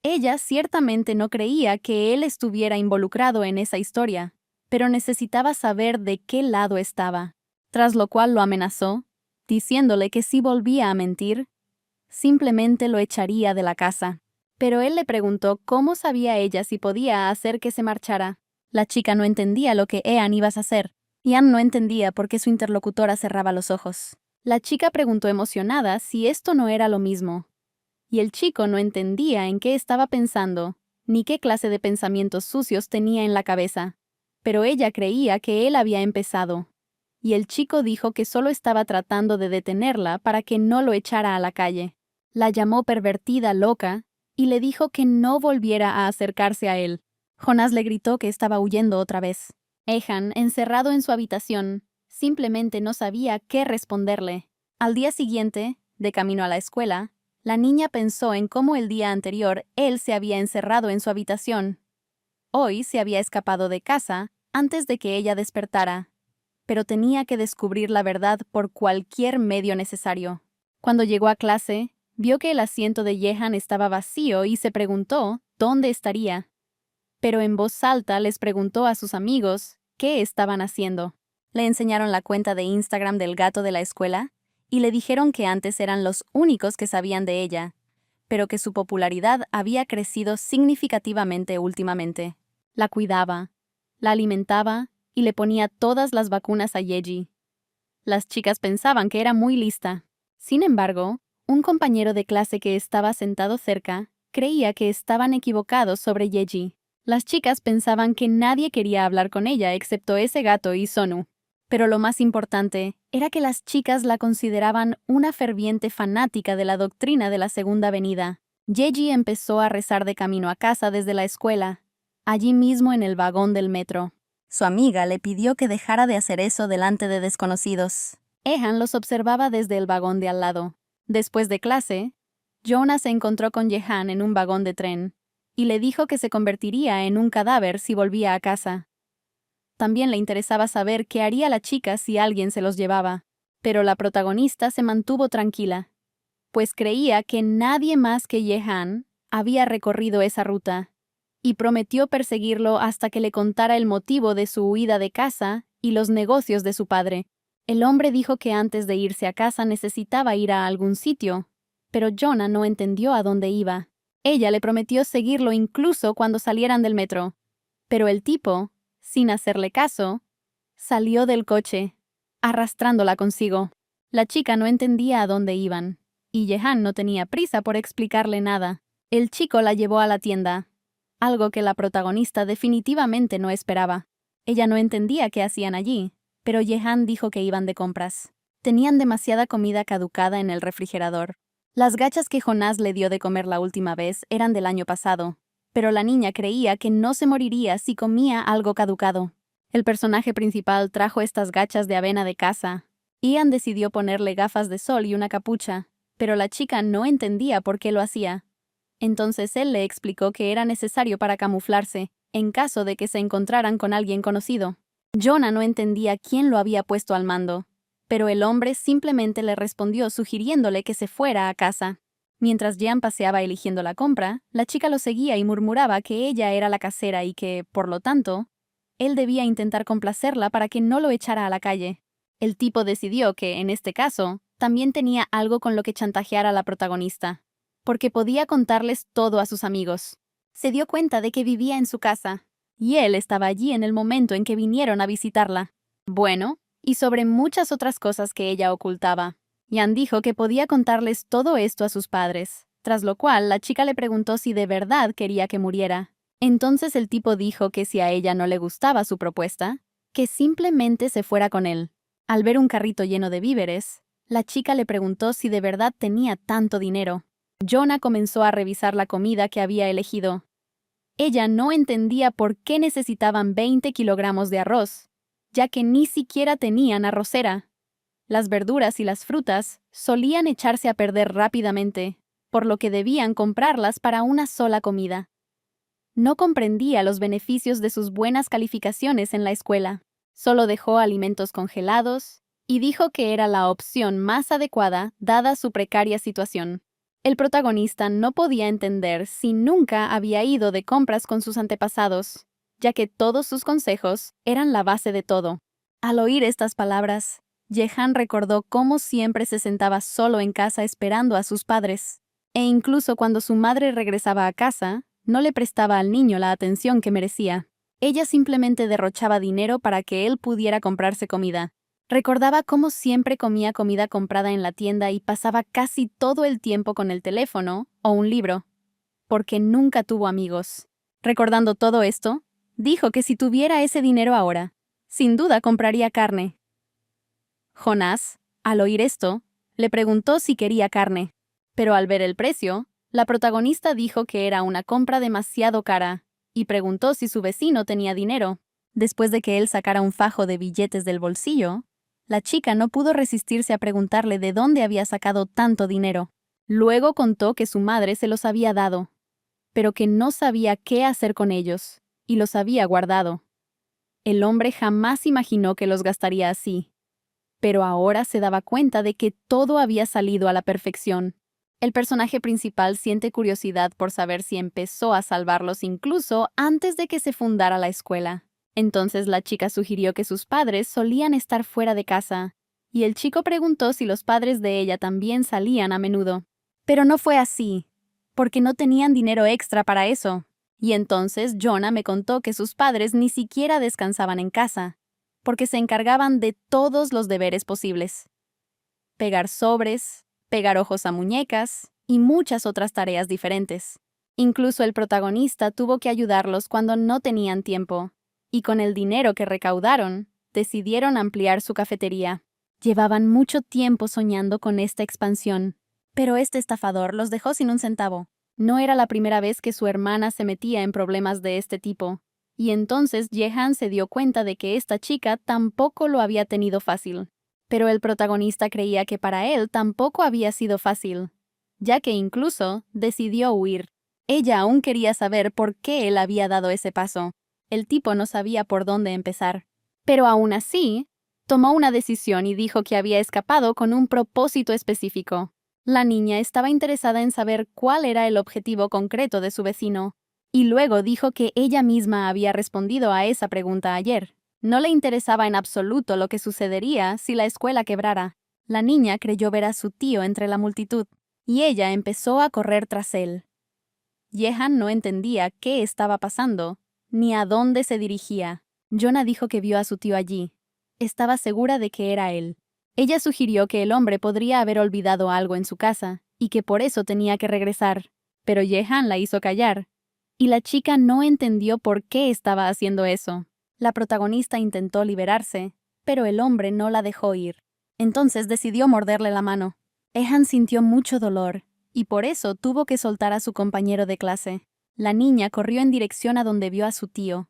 Ella ciertamente no creía que él estuviera involucrado en esa historia, pero necesitaba saber de qué lado estaba, tras lo cual lo amenazó, diciéndole que si volvía a mentir, simplemente lo echaría de la casa. Pero él le preguntó cómo sabía ella si podía hacer que se marchara. La chica no entendía lo que Ean ibas a hacer, y Ann no entendía por qué su interlocutora cerraba los ojos. La chica preguntó emocionada si esto no era lo mismo, y el chico no entendía en qué estaba pensando, ni qué clase de pensamientos sucios tenía en la cabeza. Pero ella creía que él había empezado, y el chico dijo que solo estaba tratando de detenerla para que no lo echara a la calle. La llamó pervertida loca y le dijo que no volviera a acercarse a él. Jonás le gritó que estaba huyendo otra vez. Ehan, encerrado en su habitación, simplemente no sabía qué responderle. Al día siguiente, de camino a la escuela, la niña pensó en cómo el día anterior él se había encerrado en su habitación. Hoy se había escapado de casa antes de que ella despertara, pero tenía que descubrir la verdad por cualquier medio necesario. Cuando llegó a clase, vio que el asiento de Jehan estaba vacío y se preguntó dónde estaría. Pero en voz alta les preguntó a sus amigos qué estaban haciendo. Le enseñaron la cuenta de Instagram del gato de la escuela y le dijeron que antes eran los únicos que sabían de ella, pero que su popularidad había crecido significativamente últimamente. La cuidaba, la alimentaba y le ponía todas las vacunas a Yeji. Las chicas pensaban que era muy lista. Sin embargo, un compañero de clase que estaba sentado cerca creía que estaban equivocados sobre Yeji. Las chicas pensaban que nadie quería hablar con ella excepto ese gato y Sonu. Pero lo más importante era que las chicas la consideraban una ferviente fanática de la doctrina de la Segunda Venida. Yeji empezó a rezar de camino a casa desde la escuela, allí mismo en el vagón del metro. Su amiga le pidió que dejara de hacer eso delante de desconocidos. Ehan los observaba desde el vagón de al lado. Después de clase, Jonah se encontró con Jehan en un vagón de tren y le dijo que se convertiría en un cadáver si volvía a casa. También le interesaba saber qué haría la chica si alguien se los llevaba. Pero la protagonista se mantuvo tranquila, pues creía que nadie más que Jehan había recorrido esa ruta, y prometió perseguirlo hasta que le contara el motivo de su huida de casa y los negocios de su padre. El hombre dijo que antes de irse a casa necesitaba ir a algún sitio, pero Jonah no entendió a dónde iba. Ella le prometió seguirlo incluso cuando salieran del metro, pero el tipo, sin hacerle caso, salió del coche, arrastrándola consigo. La chica no entendía a dónde iban, y Jehan no tenía prisa por explicarle nada. El chico la llevó a la tienda, algo que la protagonista definitivamente no esperaba. Ella no entendía qué hacían allí, pero Jehan dijo que iban de compras. Tenían demasiada comida caducada en el refrigerador. Las gachas que Jonás le dio de comer la última vez eran del año pasado, pero la niña creía que no se moriría si comía algo caducado. El personaje principal trajo estas gachas de avena de casa. Ian decidió ponerle gafas de sol y una capucha, pero la chica no entendía por qué lo hacía. Entonces él le explicó que era necesario para camuflarse, en caso de que se encontraran con alguien conocido. Jonah no entendía quién lo había puesto al mando, pero el hombre simplemente le respondió sugiriéndole que se fuera a casa. Mientras Jean paseaba eligiendo la compra, la chica lo seguía y murmuraba que ella era la casera y que, por lo tanto, él debía intentar complacerla para que no lo echara a la calle. El tipo decidió que, en este caso, también tenía algo con lo que chantajear a la protagonista, porque podía contarles todo a sus amigos. Se dio cuenta de que vivía en su casa, y él estaba allí en el momento en que vinieron a visitarla. Bueno, y sobre muchas otras cosas que ella ocultaba. Ian dijo que podía contarles todo esto a sus padres, tras lo cual la chica le preguntó si de verdad quería que muriera. Entonces el tipo dijo que si a ella no le gustaba su propuesta, que simplemente se fuera con él. Al ver un carrito lleno de víveres, la chica le preguntó si de verdad tenía tanto dinero. Jonah comenzó a revisar la comida que había elegido. Ella no entendía por qué necesitaban 20 kilogramos de arroz, ya que ni siquiera tenían arrocera. Las verduras y las frutas solían echarse a perder rápidamente, por lo que debían comprarlas para una sola comida. No comprendía los beneficios de sus buenas calificaciones en la escuela. Solo dejó alimentos congelados y dijo que era la opción más adecuada dada su precaria situación. El protagonista no podía entender si nunca había ido de compras con sus antepasados, ya que todos sus consejos eran la base de todo. Al oír estas palabras, Jehan recordó cómo siempre se sentaba solo en casa esperando a sus padres, e incluso cuando su madre regresaba a casa, no le prestaba al niño la atención que merecía. Ella simplemente derrochaba dinero para que él pudiera comprarse comida. Recordaba cómo siempre comía comida comprada en la tienda y pasaba casi todo el tiempo con el teléfono o un libro, porque nunca tuvo amigos. Recordando todo esto, dijo que si tuviera ese dinero ahora, sin duda compraría carne. Jonás, al oír esto, le preguntó si quería carne, pero al ver el precio, la protagonista dijo que era una compra demasiado cara y preguntó si su vecino tenía dinero. Después de que él sacara un fajo de billetes del bolsillo, la chica no pudo resistirse a preguntarle de dónde había sacado tanto dinero. Luego contó que su madre se los había dado, pero que no sabía qué hacer con ellos, y los había guardado. El hombre jamás imaginó que los gastaría así, pero ahora se daba cuenta de que todo había salido a la perfección. El personaje principal siente curiosidad por saber si empezó a salvarlos incluso antes de que se fundara la escuela. Entonces la chica sugirió que sus padres solían estar fuera de casa, y el chico preguntó si los padres de ella también salían a menudo. Pero no fue así, porque no tenían dinero extra para eso. Y entonces Jonah me contó que sus padres ni siquiera descansaban en casa, porque se encargaban de todos los deberes posibles. Pegar sobres, pegar ojos a muñecas y muchas otras tareas diferentes. Incluso el protagonista tuvo que ayudarlos cuando no tenían tiempo, y con el dinero que recaudaron, decidieron ampliar su cafetería. Llevaban mucho tiempo soñando con esta expansión, pero este estafador los dejó sin un centavo. No era la primera vez que su hermana se metía en problemas de este tipo, y entonces Jehan se dio cuenta de que esta chica tampoco lo había tenido fácil. Pero el protagonista creía que para él tampoco había sido fácil, ya que incluso decidió huir. Ella aún quería saber por qué él había dado ese paso. El tipo no sabía por dónde empezar. Pero aún así, tomó una decisión y dijo que había escapado con un propósito específico. La niña estaba interesada en saber cuál era el objetivo concreto de su vecino, y luego dijo que ella misma había respondido a esa pregunta ayer. No le interesaba en absoluto lo que sucedería si la escuela quebrara. La niña creyó ver a su tío entre la multitud, y ella empezó a correr tras él. Jehan no entendía qué estaba pasando, ni a dónde se dirigía. Jonah dijo que vio a su tío allí. Estaba segura de que era él. Ella sugirió que el hombre podría haber olvidado algo en su casa, y que por eso tenía que regresar. Pero Jehan la hizo callar, y la chica no entendió por qué estaba haciendo eso. La protagonista intentó liberarse, pero el hombre no la dejó ir. Entonces decidió morderle la mano. Jehan sintió mucho dolor, y por eso tuvo que soltar a su compañero de clase. La niña corrió en dirección a donde vio a su tío,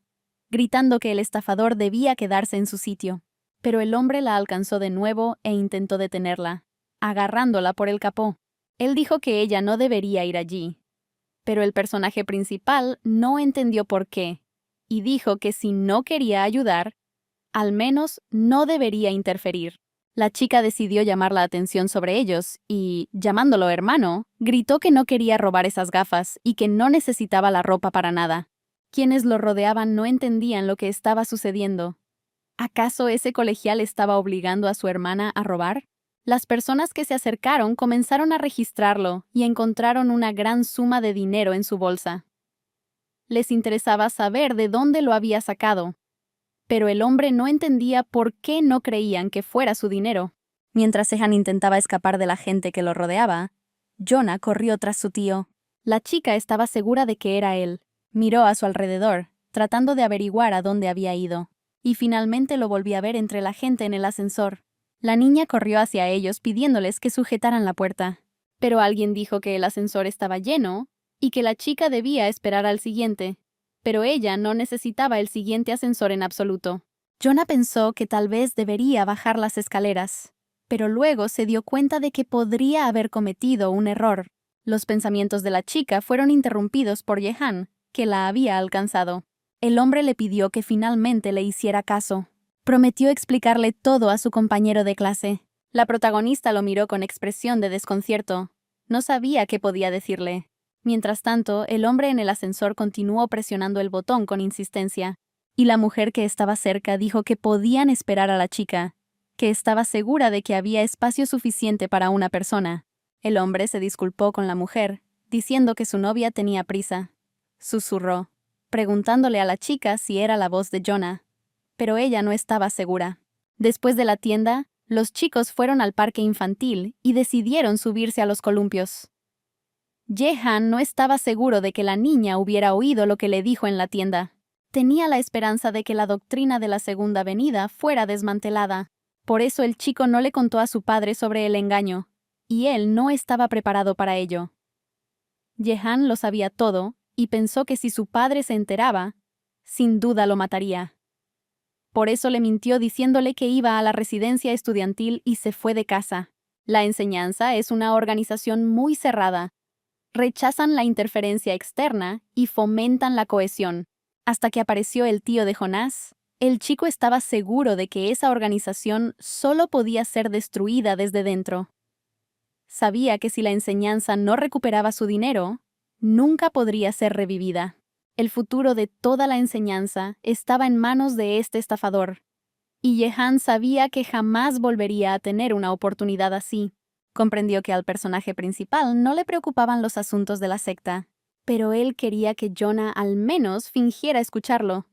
gritando que el estafador debía quedarse en su sitio. Pero el hombre la alcanzó de nuevo e intentó detenerla, agarrándola por el capó. Él dijo que ella no debería ir allí, pero el personaje principal no entendió por qué, y dijo que si no quería ayudar, al menos no debería interferir. La chica decidió llamar la atención sobre ellos y, llamándolo hermano, gritó que no quería robar esas gafas y que no necesitaba la ropa para nada. Quienes lo rodeaban no entendían lo que estaba sucediendo. ¿Acaso ese colegial estaba obligando a su hermana a robar? Las personas que se acercaron comenzaron a registrarlo y encontraron una gran suma de dinero en su bolsa. Les interesaba saber de dónde lo había sacado, pero el hombre no entendía por qué no creían que fuera su dinero. Mientras Jehan intentaba escapar de la gente que lo rodeaba, Jonah corrió tras su tío. La chica estaba segura de que era él. Miró a su alrededor, tratando de averiguar a dónde había ido, y finalmente lo volvió a ver entre la gente en el ascensor. La niña corrió hacia ellos pidiéndoles que sujetaran la puerta, pero alguien dijo que el ascensor estaba lleno y que la chica debía esperar al siguiente, pero ella no necesitaba el siguiente ascensor en absoluto. Jonah pensó que tal vez debería bajar las escaleras, pero luego se dio cuenta de que podría haber cometido un error. Los pensamientos de la chica fueron interrumpidos por Jehan, que la había alcanzado. El hombre le pidió que finalmente le hiciera caso. Prometió explicarle todo a su compañero de clase. La protagonista lo miró con expresión de desconcierto. No sabía qué podía decirle. Mientras tanto, el hombre en el ascensor continuó presionando el botón con insistencia, y la mujer que estaba cerca dijo que podían esperar a la chica, que estaba segura de que había espacio suficiente para una persona. El hombre se disculpó con la mujer, diciendo que su novia tenía prisa. Susurró, preguntándole a la chica si era la voz de Jonah, pero ella no estaba segura. Después de la tienda, los chicos fueron al parque infantil y decidieron subirse a los columpios. Jehan no estaba seguro de que la niña hubiera oído lo que le dijo en la tienda. Tenía la esperanza de que la doctrina de la segunda venida fuera desmantelada. Por eso el chico no le contó a su padre sobre el engaño, y él no estaba preparado para ello. Jehan lo sabía todo, y pensó que si su padre se enteraba, sin duda lo mataría. Por eso le mintió diciéndole que iba a la residencia estudiantil y se fue de casa. La enseñanza es una organización muy cerrada. Rechazan la interferencia externa y fomentan la cohesión. Hasta que apareció el tío de Jonás, el chico estaba seguro de que esa organización solo podía ser destruida desde dentro. Sabía que si la enseñanza no recuperaba su dinero, nunca podría ser revivida. El futuro de toda la enseñanza estaba en manos de este estafador, y Jehan sabía que jamás volvería a tener una oportunidad así. Comprendió que al personaje principal no le preocupaban los asuntos de la secta, pero él quería que Jonah al menos fingiera escucharlo.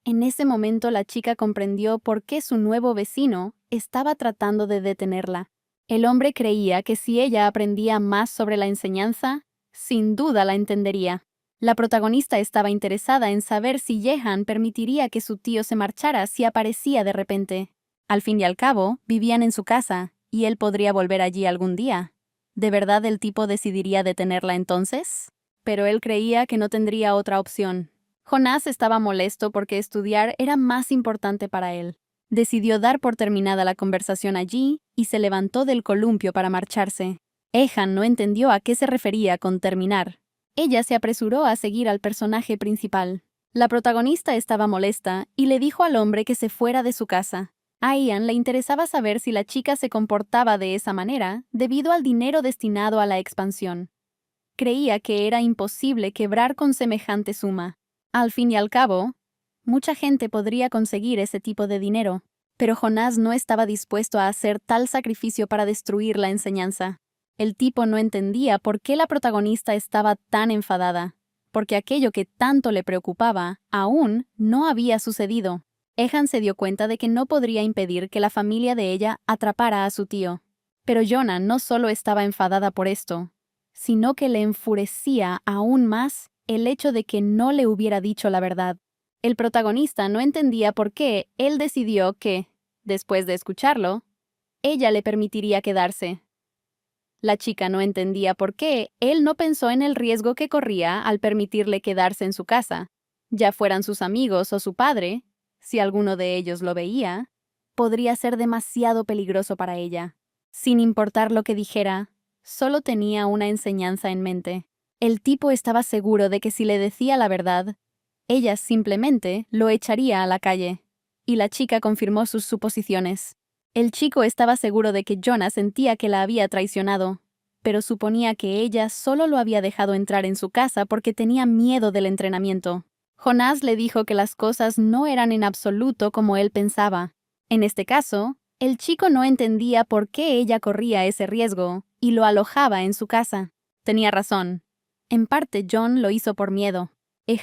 En ese momento la chica comprendió por qué su nuevo vecino estaba tratando de detenerla. El hombre creía que si ella aprendía más sobre la enseñanza, sin duda la entendería. La protagonista estaba interesada en saber si Jehan permitiría que su tío se marchara si aparecía de repente. Al fin y al cabo, vivían en su casa, y él podría volver allí algún día. ¿De verdad el tipo decidiría detenerla entonces? Pero él creía que no tendría otra opción. Jonás estaba molesto porque estudiar era más importante para él. Decidió dar por terminada la conversación allí y se levantó del columpio para marcharse. Jehan no entendió a qué se refería con terminar. Ella se apresuró a seguir al personaje principal. La protagonista estaba molesta y le dijo al hombre que se fuera de su casa. A Ian le interesaba saber si la chica se comportaba de esa manera debido al dinero destinado a la expansión. Creía que era imposible quebrar con semejante suma. Al fin y al cabo, mucha gente podría conseguir ese tipo de dinero, pero Jonás no estaba dispuesto a hacer tal sacrificio para destruir la enseñanza. El tipo no entendía por qué la protagonista estaba tan enfadada, porque aquello que tanto le preocupaba aún no había sucedido. Jehan se dio cuenta de que no podría impedir que la familia de ella atrapara a su tío. Pero Jonah no solo estaba enfadada por esto, sino que le enfurecía aún más el hecho de que no le hubiera dicho la verdad. El protagonista no entendía por qué él decidió que, después de escucharlo, ella le permitiría quedarse. La chica no entendía por qué él no pensó en el riesgo que corría al permitirle quedarse en su casa. Ya fueran sus amigos o su padre, si alguno de ellos lo veía, podría ser demasiado peligroso para ella. Sin importar lo que dijera, solo tenía una enseñanza en mente. El tipo estaba seguro de que si le decía la verdad, ella simplemente lo echaría a la calle. Y la chica confirmó sus suposiciones. El chico estaba seguro de que Jonah sentía que la había traicionado, pero suponía que ella solo lo había dejado entrar en su casa porque tenía miedo del entrenamiento. Jonás le dijo que las cosas no eran en absoluto como él pensaba. En este caso, el chico no entendía por qué ella corría ese riesgo y lo alojaba en su casa. Tenía razón. En parte, John lo hizo por miedo.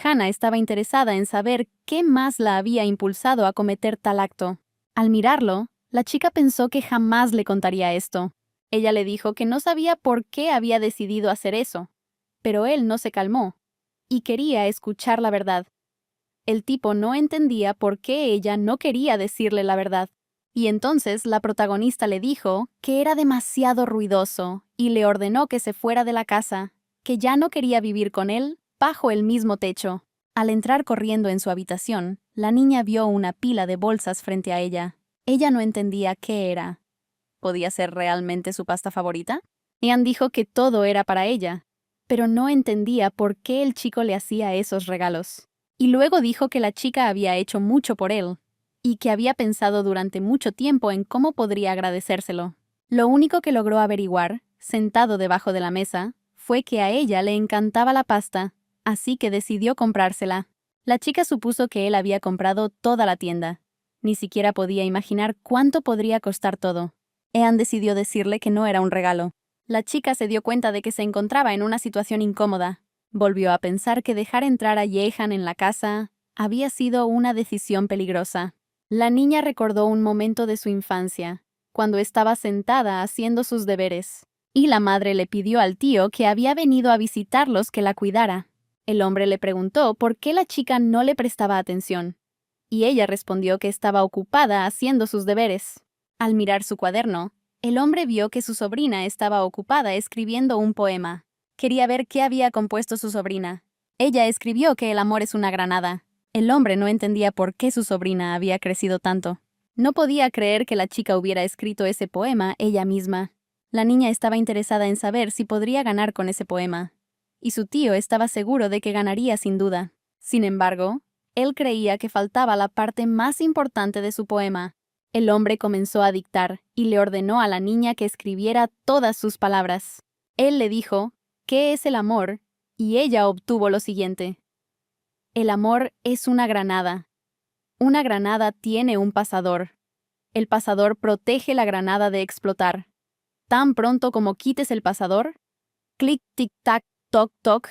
Hannah estaba interesada en saber qué más la había impulsado a cometer tal acto. Al mirarlo, la chica pensó que jamás le contaría esto. Ella le dijo que no sabía por qué había decidido hacer eso, pero él no se calmó y quería escuchar la verdad. El tipo no entendía por qué ella no quería decirle la verdad. Y entonces la protagonista le dijo que era demasiado ruidoso y le ordenó que se fuera de la casa, que ya no quería vivir con él bajo el mismo techo. Al entrar corriendo en su habitación, la niña vio una pila de bolsas frente a ella. Ella no entendía qué era. ¿Podía ser realmente su pasta favorita? Ian dijo que todo era para ella, pero no entendía por qué el chico le hacía esos regalos. Y luego dijo que la chica había hecho mucho por él, y que había pensado durante mucho tiempo en cómo podría agradecérselo. Lo único que logró averiguar, sentado debajo de la mesa, fue que a ella le encantaba la pasta, así que decidió comprársela. La chica supuso que él había comprado toda la tienda. Ni siquiera podía imaginar cuánto podría costar todo. Ian decidió decirle que no era un regalo. La chica se dio cuenta de que se encontraba en una situación incómoda. Volvió a pensar que dejar entrar a Jehan en la casa había sido una decisión peligrosa. La niña recordó un momento de su infancia, cuando estaba sentada haciendo sus deberes, y la madre le pidió al tío que había venido a visitarlos que la cuidara. El hombre le preguntó por qué la chica no le prestaba atención, y ella respondió que estaba ocupada haciendo sus deberes. Al mirar su cuaderno, el hombre vio que su sobrina estaba ocupada escribiendo un poema. Quería ver qué había compuesto su sobrina. Ella escribió que el amor es una granada. El hombre no entendía por qué su sobrina había crecido tanto. No podía creer que la chica hubiera escrito ese poema ella misma. La niña estaba interesada en saber si podría ganar con ese poema. Y su tío estaba seguro de que ganaría sin duda. Sin embargo, él creía que faltaba la parte más importante de su poema. El hombre comenzó a dictar y le ordenó a la niña que escribiera todas sus palabras. Él le dijo, ¿qué es el amor? Y ella obtuvo lo siguiente. El amor es una granada. Una granada tiene un pasador. El pasador protege la granada de explotar. Tan pronto como quites el pasador, clic, tic, tac, toc, toc,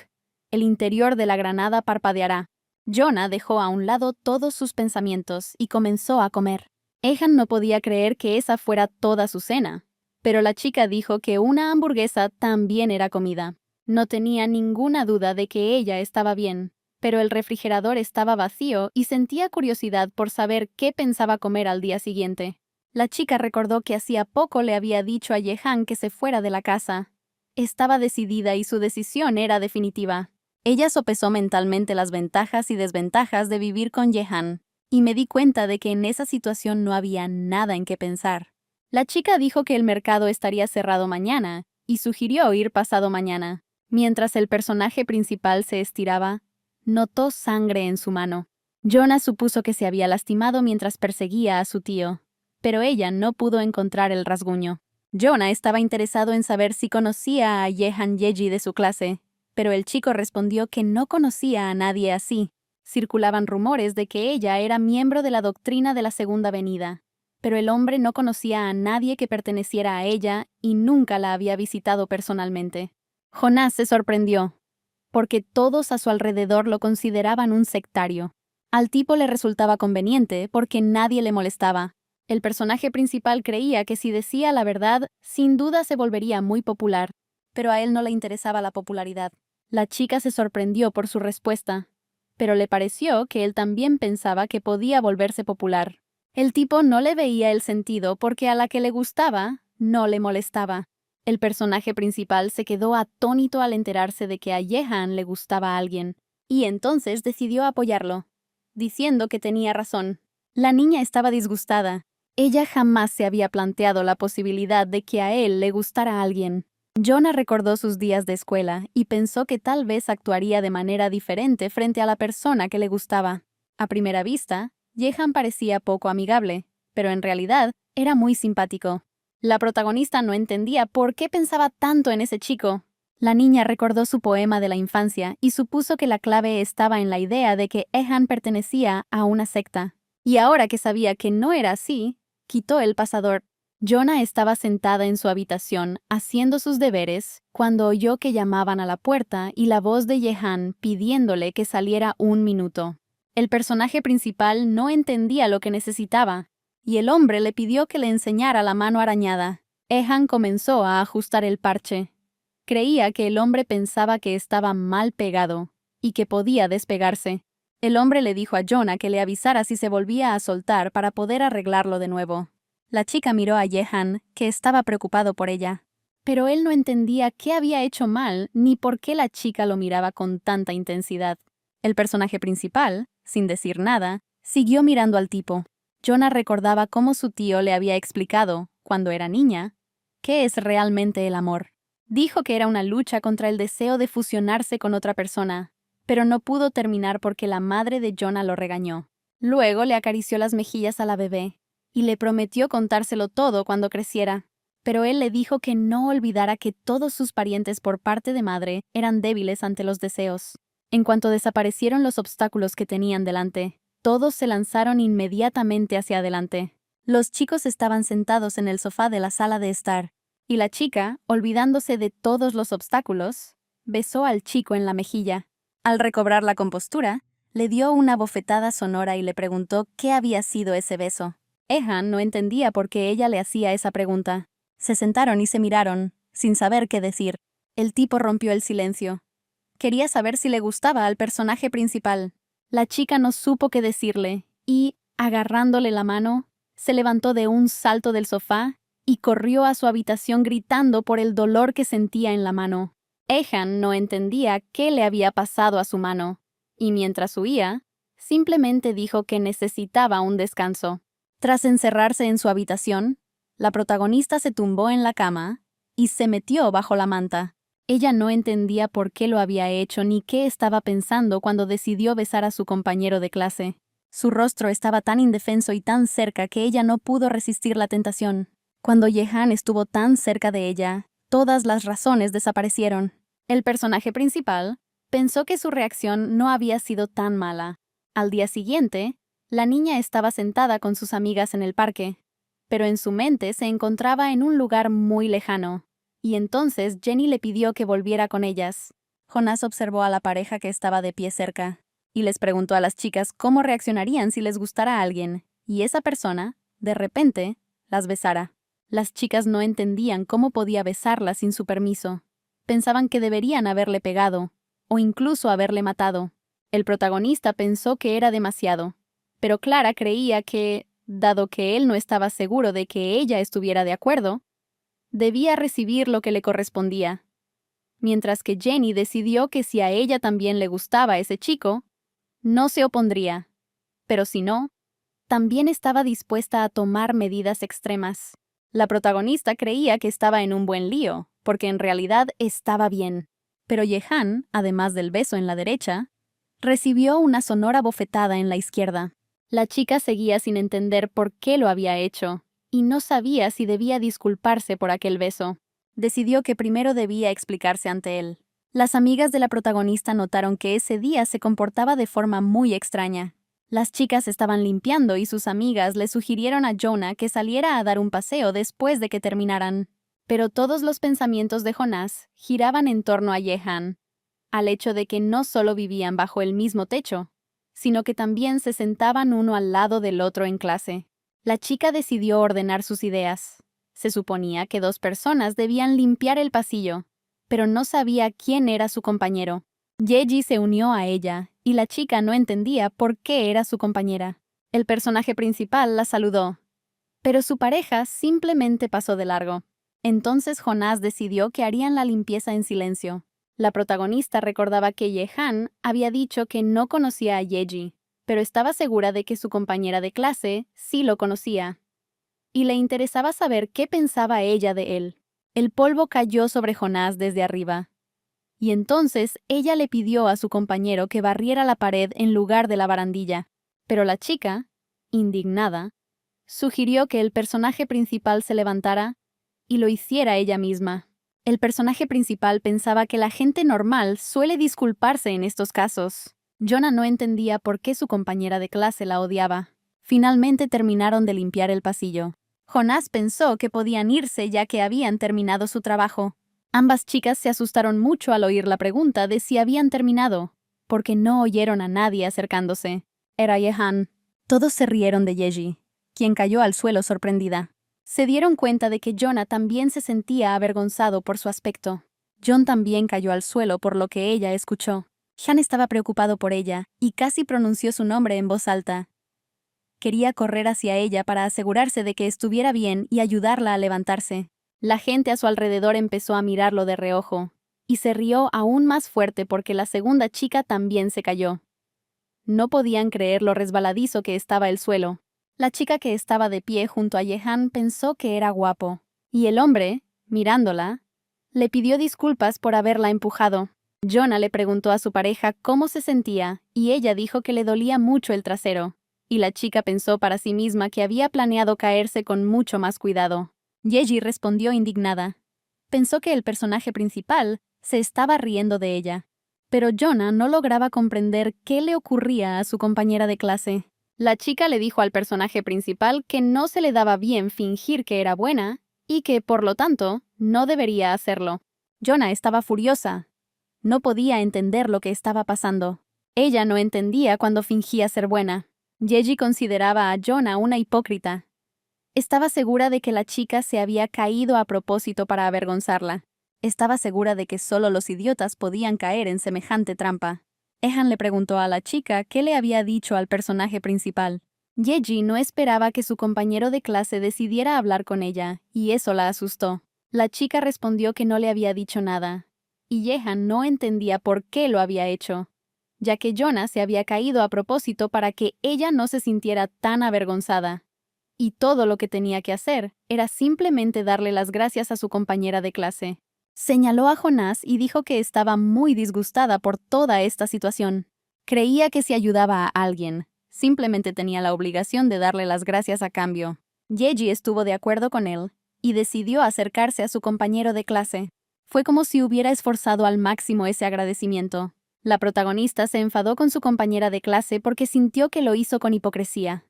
el interior de la granada parpadeará. Jonah dejó a un lado todos sus pensamientos y comenzó a comer. Ehan no podía creer que esa fuera toda su cena, pero la chica dijo que una hamburguesa también era comida. No tenía ninguna duda de que ella estaba bien, pero el refrigerador estaba vacío y sentía curiosidad por saber qué pensaba comer al día siguiente. La chica recordó que hacía poco le había dicho a Jehan que se fuera de la casa. Estaba decidida y su decisión era definitiva. Ella sopesó mentalmente las ventajas y desventajas de vivir con Jehan, y me di cuenta de que en esa situación no había nada en qué pensar. La chica dijo que el mercado estaría cerrado mañana, y sugirió ir pasado mañana. Mientras el personaje principal se estiraba, notó sangre en su mano. Jonah supuso que se había lastimado mientras perseguía a su tío, pero ella no pudo encontrar el rasguño. Jonah estaba interesado en saber si conocía a Jehan Yeji de su clase, pero el chico respondió que no conocía a nadie así. Circulaban rumores de que ella era miembro de la doctrina de la Segunda Venida, pero el hombre no conocía a nadie que perteneciera a ella y nunca la había visitado personalmente. Jonás se sorprendió, porque todos a su alrededor lo consideraban un sectario. Al tipo le resultaba conveniente porque nadie le molestaba. El personaje principal creía que si decía la verdad, sin duda se volvería muy popular, pero a él no le interesaba la popularidad. La chica se sorprendió por su respuesta, pero le pareció que él también pensaba que podía volverse popular. El tipo no le veía el sentido porque a la que le gustaba, no le molestaba. El personaje principal se quedó atónito al enterarse de que a Jehan le gustaba a alguien, y entonces decidió apoyarlo, diciendo que tenía razón. La niña estaba disgustada. Ella jamás se había planteado la posibilidad de que a él le gustara a alguien. Jonah recordó sus días de escuela y pensó que tal vez actuaría de manera diferente frente a la persona que le gustaba. A primera vista, Jehan parecía poco amigable, pero en realidad era muy simpático. La protagonista no entendía por qué pensaba tanto en ese chico. La niña recordó su poema de la infancia y supuso que la clave estaba en la idea de que Jehan pertenecía a una secta. Y ahora que sabía que no era así, quitó el pasador. Jonah estaba sentada en su habitación, haciendo sus deberes, cuando oyó que llamaban a la puerta y la voz de Jehan pidiéndole que saliera un minuto. El personaje principal no entendía lo que necesitaba, y el hombre le pidió que le enseñara la mano arañada. Jehan comenzó a ajustar el parche. Creía que el hombre pensaba que estaba mal pegado, y que podía despegarse. El hombre le dijo a Jonah que le avisara si se volvía a soltar para poder arreglarlo de nuevo. La chica miró a Jehan, que estaba preocupado por ella. Pero él no entendía qué había hecho mal ni por qué la chica lo miraba con tanta intensidad. El personaje principal, sin decir nada, siguió mirando al tipo. Jonah recordaba cómo su tío le había explicado, cuando era niña, qué es realmente el amor. Dijo que era una lucha contra el deseo de fusionarse con otra persona, pero no pudo terminar porque la madre de Jonah lo regañó. Luego le acarició las mejillas a la bebé y le prometió contárselo todo cuando creciera. Pero él le dijo que no olvidara que todos sus parientes por parte de madre eran débiles ante los deseos. En cuanto desaparecieron los obstáculos que tenían delante, todos se lanzaron inmediatamente hacia adelante. Los chicos estaban sentados en el sofá de la sala de estar, y la chica, olvidándose de todos los obstáculos, besó al chico en la mejilla. Al recobrar la compostura, le dio una bofetada sonora y le preguntó qué había sido ese beso. Jehan no entendía por qué ella le hacía esa pregunta. Se sentaron y se miraron, sin saber qué decir. El tipo rompió el silencio. Quería saber si le gustaba al personaje principal. La chica no supo qué decirle, y, agarrándole la mano, se levantó de un salto del sofá y corrió a su habitación gritando por el dolor que sentía en la mano. Jehan no entendía qué le había pasado a su mano, y mientras huía, Simplemente dijo que necesitaba un descanso. Tras encerrarse en su habitación, la protagonista se tumbó en la cama y se metió bajo la manta. Ella no entendía por qué lo había hecho ni qué estaba pensando cuando decidió besar a su compañero de clase. Su rostro estaba tan indefenso y tan cerca que ella no pudo resistir la tentación. Cuando Yehan estuvo tan cerca de ella, todas las razones desaparecieron. El personaje principal pensó que su reacción no había sido tan mala. Al día siguiente, la niña estaba sentada con sus amigas en el parque, pero en su mente se encontraba en un lugar muy lejano, y entonces Jenny le pidió que volviera con ellas. Jonás observó a la pareja que estaba de pie cerca, y les preguntó a las chicas cómo reaccionarían si les gustara a alguien, y esa persona, de repente, las besara. Las chicas no entendían cómo podía besarla sin su permiso. Pensaban que deberían haberle pegado, o incluso haberle matado. El protagonista pensó que era demasiado, pero Clara creía que, dado que él no estaba seguro de que ella estuviera de acuerdo, debía recibir lo que le correspondía. Mientras que Jenny decidió que si a ella también le gustaba ese chico, no se opondría. Pero si no, también estaba dispuesta a tomar medidas extremas. La protagonista creía que estaba en un buen lío, porque en realidad estaba bien. Pero Yehan, además del beso en la derecha, recibió una sonora bofetada en la izquierda. La chica seguía sin entender por qué lo había hecho, y no sabía si debía disculparse por aquel beso. Decidió que primero debía explicarse ante él. Las amigas de la protagonista notaron que ese día se comportaba de forma muy extraña. Las chicas estaban limpiando y sus amigas le sugirieron a Jonah que saliera a dar un paseo después de que terminaran. Pero todos los pensamientos de Jonás giraban en torno a Yehan, al hecho de que no solo vivían bajo el mismo techo, sino que también se sentaban uno al lado del otro en clase. La chica decidió ordenar sus ideas. Se suponía que 2 personas debían limpiar el pasillo, pero no sabía quién era su compañero. Yeji se unió a ella, y la chica no entendía por qué era su compañera. El personaje principal la saludó, pero su pareja simplemente pasó de largo. Entonces Jonás decidió que harían la limpieza en silencio. La protagonista recordaba que Yehan había dicho que no conocía a Yeji, pero estaba segura de que su compañera de clase sí lo conocía, y le interesaba saber qué pensaba ella de él. El polvo cayó sobre Jonás desde arriba, y entonces ella le pidió a su compañero que barriera la pared en lugar de la barandilla, pero la chica, indignada, sugirió que el personaje principal se levantara y lo hiciera ella misma. El personaje principal pensaba que la gente normal suele disculparse en estos casos. Jonah no entendía por qué su compañera de clase la odiaba. Finalmente terminaron de limpiar el pasillo. Jonás pensó que podían irse ya que habían terminado su trabajo. Ambas chicas se asustaron mucho al oír la pregunta de si habían terminado, porque no oyeron a nadie acercándose. Era Yehan. Todos se rieron de Yeji, quien cayó al suelo sorprendida. Se dieron cuenta de que Jonah también se sentía avergonzado por su aspecto. John también cayó al suelo por lo que ella escuchó. Han estaba preocupado por ella, y casi pronunció su nombre en voz alta. Quería correr hacia ella para asegurarse de que estuviera bien y ayudarla a levantarse. La gente a su alrededor empezó a mirarlo de reojo, y se rió aún más fuerte porque la segunda chica también se cayó. No podían creer lo resbaladizo que estaba el suelo. La chica que estaba de pie junto a Yehan pensó que era guapo, y el hombre, mirándola, le pidió disculpas por haberla empujado. Jonah le preguntó a su pareja cómo se sentía, y ella dijo que le dolía mucho el trasero, y la chica pensó para sí misma que había planeado caerse con mucho más cuidado. Yeji respondió indignada. Pensó que el personaje principal se estaba riendo de ella, pero Jonah no lograba comprender qué le ocurría a su compañera de clase. La chica le dijo al personaje principal que no se le daba bien fingir que era buena y que, por lo tanto, no debería hacerlo. Jonah estaba furiosa. No podía entender lo que estaba pasando. Ella no entendía cuando fingía ser buena. Yeji consideraba a Jonah una hipócrita. Estaba segura de que la chica se había caído a propósito para avergonzarla. Estaba segura de que solo los idiotas podían caer en semejante trampa. Ehan le preguntó a la chica qué le había dicho al personaje principal. Yeji no esperaba que su compañero de clase decidiera hablar con ella, y eso la asustó. La chica respondió que no le había dicho nada, y Yehan no entendía por qué lo había hecho. ya que Jonah se había caído a propósito para que ella no se sintiera tan avergonzada. Y todo lo que tenía que hacer era simplemente darle las gracias a su compañera de clase. Señaló a Jonás y dijo que estaba muy disgustada por toda esta situación. Creía que si ayudaba a alguien, simplemente tenía la obligación de darle las gracias a cambio. Yeji estuvo de acuerdo con él y decidió acercarse a su compañero de clase. Fue como si hubiera esforzado al máximo ese agradecimiento. La protagonista se enfadó con su compañera de clase porque sintió que lo hizo con hipocresía.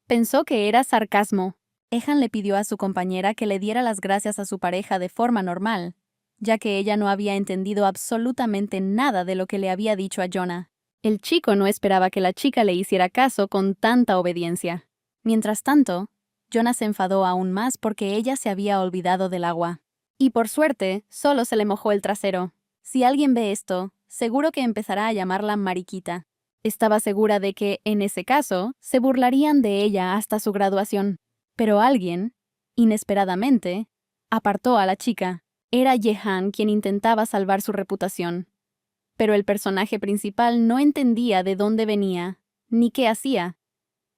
Pensó que era sarcasmo. Ehan le pidió a su compañera que le diera las gracias a su pareja de forma normal, ya que ella no había entendido absolutamente nada de lo que le había dicho a Jonah. El chico no esperaba que la chica le hiciera caso con tanta obediencia. Mientras tanto, Jonah se enfadó aún más porque ella se había olvidado del agua. Y por suerte, solo se le mojó el trasero. Si alguien ve esto, seguro que empezará a llamarla mariquita. Estaba segura de que, en ese caso, se burlarían de ella hasta su graduación. Pero alguien, inesperadamente, apartó a la chica. Era Jehan quien intentaba salvar su reputación. Pero el personaje principal no entendía de dónde venía, ni qué hacía.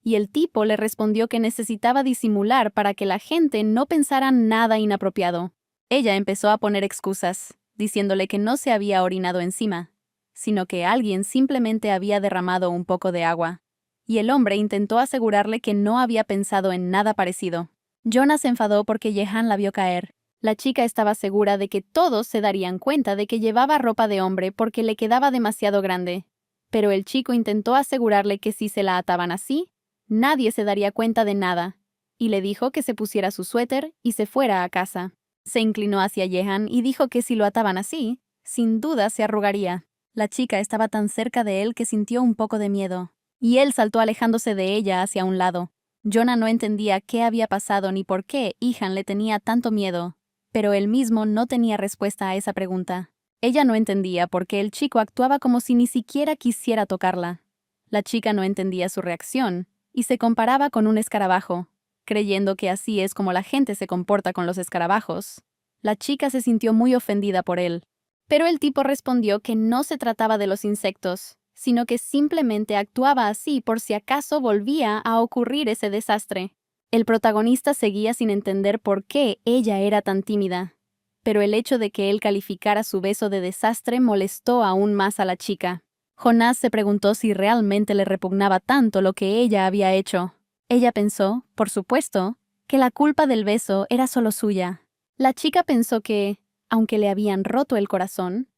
Y el tipo le respondió que necesitaba disimular para que la gente no pensara nada inapropiado. Ella empezó a poner excusas, diciéndole que no se había orinado encima, sino que alguien simplemente había derramado un poco de agua. Y el hombre intentó asegurarle que no había pensado en nada parecido. Jonah se enfadó porque Jehan la vio caer. La chica estaba segura de que todos se darían cuenta de que llevaba ropa de hombre porque le quedaba demasiado grande. Pero el chico intentó asegurarle que si se la ataban así, nadie se daría cuenta de nada, y le dijo que se pusiera su suéter y se fuera a casa. Se inclinó hacia Jehan y dijo que si lo ataban así, sin duda se arrugaría. La chica estaba tan cerca de él que sintió un poco de miedo, y él saltó alejándose de ella hacia un lado. Jonah no entendía qué había pasado ni por qué Jehan le tenía tanto miedo, pero él mismo no tenía respuesta a esa pregunta. Ella no entendía por qué el chico actuaba como si ni siquiera quisiera tocarla. La chica no entendía su reacción, y se comparaba con un escarabajo, creyendo que así es como la gente se comporta con los escarabajos. La chica se sintió muy ofendida por él, pero el tipo respondió que no se trataba de los insectos, sino que simplemente actuaba así por si acaso volvía a ocurrir ese desastre. El protagonista seguía sin entender por qué ella era tan tímida, pero el hecho de que él calificara su beso de desastre molestó aún más a la chica. Jonás se preguntó si realmente le repugnaba tanto lo que ella había hecho. Ella pensó, por supuesto, que la culpa del beso era solo suya. La chica pensó que, aunque le habían roto el corazón,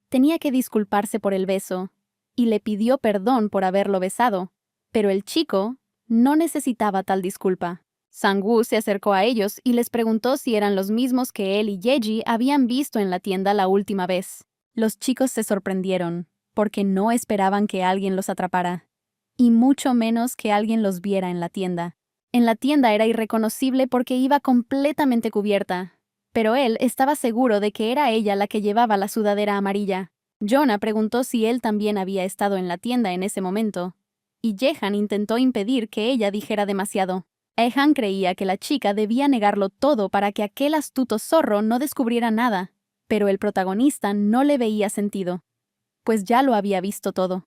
tenía que disculparse por el beso, y le pidió perdón por haberlo besado. Pero el chico no necesitaba tal disculpa. Sang-woo se acercó a ellos y les preguntó si eran los mismos que él y Yeji habían visto en la tienda la última vez. Los chicos se sorprendieron, porque no esperaban que alguien los atrapara, y mucho menos que alguien los viera en la tienda. En la tienda era irreconocible porque iba completamente cubierta, pero él estaba seguro de que era ella la que llevaba la sudadera amarilla. Jonah preguntó si él también había estado en la tienda en ese momento, y Jehan intentó impedir que ella dijera demasiado. Jehan creía que la chica debía negarlo todo para que aquel astuto zorro no descubriera nada, pero el protagonista no le veía sentido, pues ya lo había visto todo.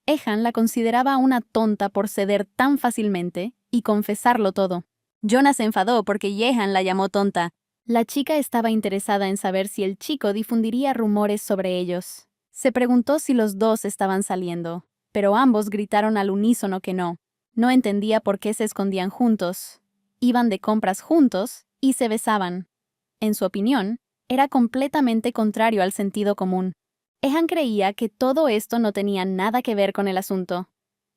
Jehan la consideraba una tonta por ceder tan fácilmente y confesarlo todo. Jonah se enfadó porque Jehan la llamó tonta. La chica estaba interesada en saber si el chico difundiría rumores sobre ellos. Se preguntó si los dos estaban saliendo, pero ambos gritaron al unísono que no. No entendía por qué se escondían juntos. Iban de compras juntos y se besaban. En su opinión, era completamente contrario al sentido común. Jehan creía que todo esto no tenía nada que ver con el asunto.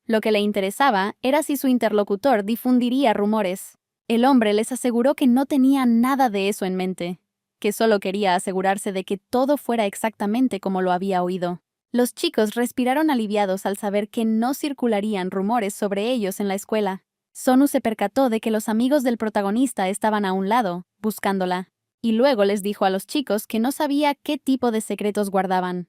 Lo que le interesaba era si su interlocutor difundiría rumores. El hombre les aseguró que no tenía nada de eso en mente, que solo quería asegurarse de que todo fuera exactamente como lo había oído. Los chicos respiraron aliviados al saber que no circularían rumores sobre ellos en la escuela. Sonu se percató de que los amigos del protagonista estaban a un lado, buscándola, y luego les dijo a los chicos que no sabía qué tipo de secretos guardaban,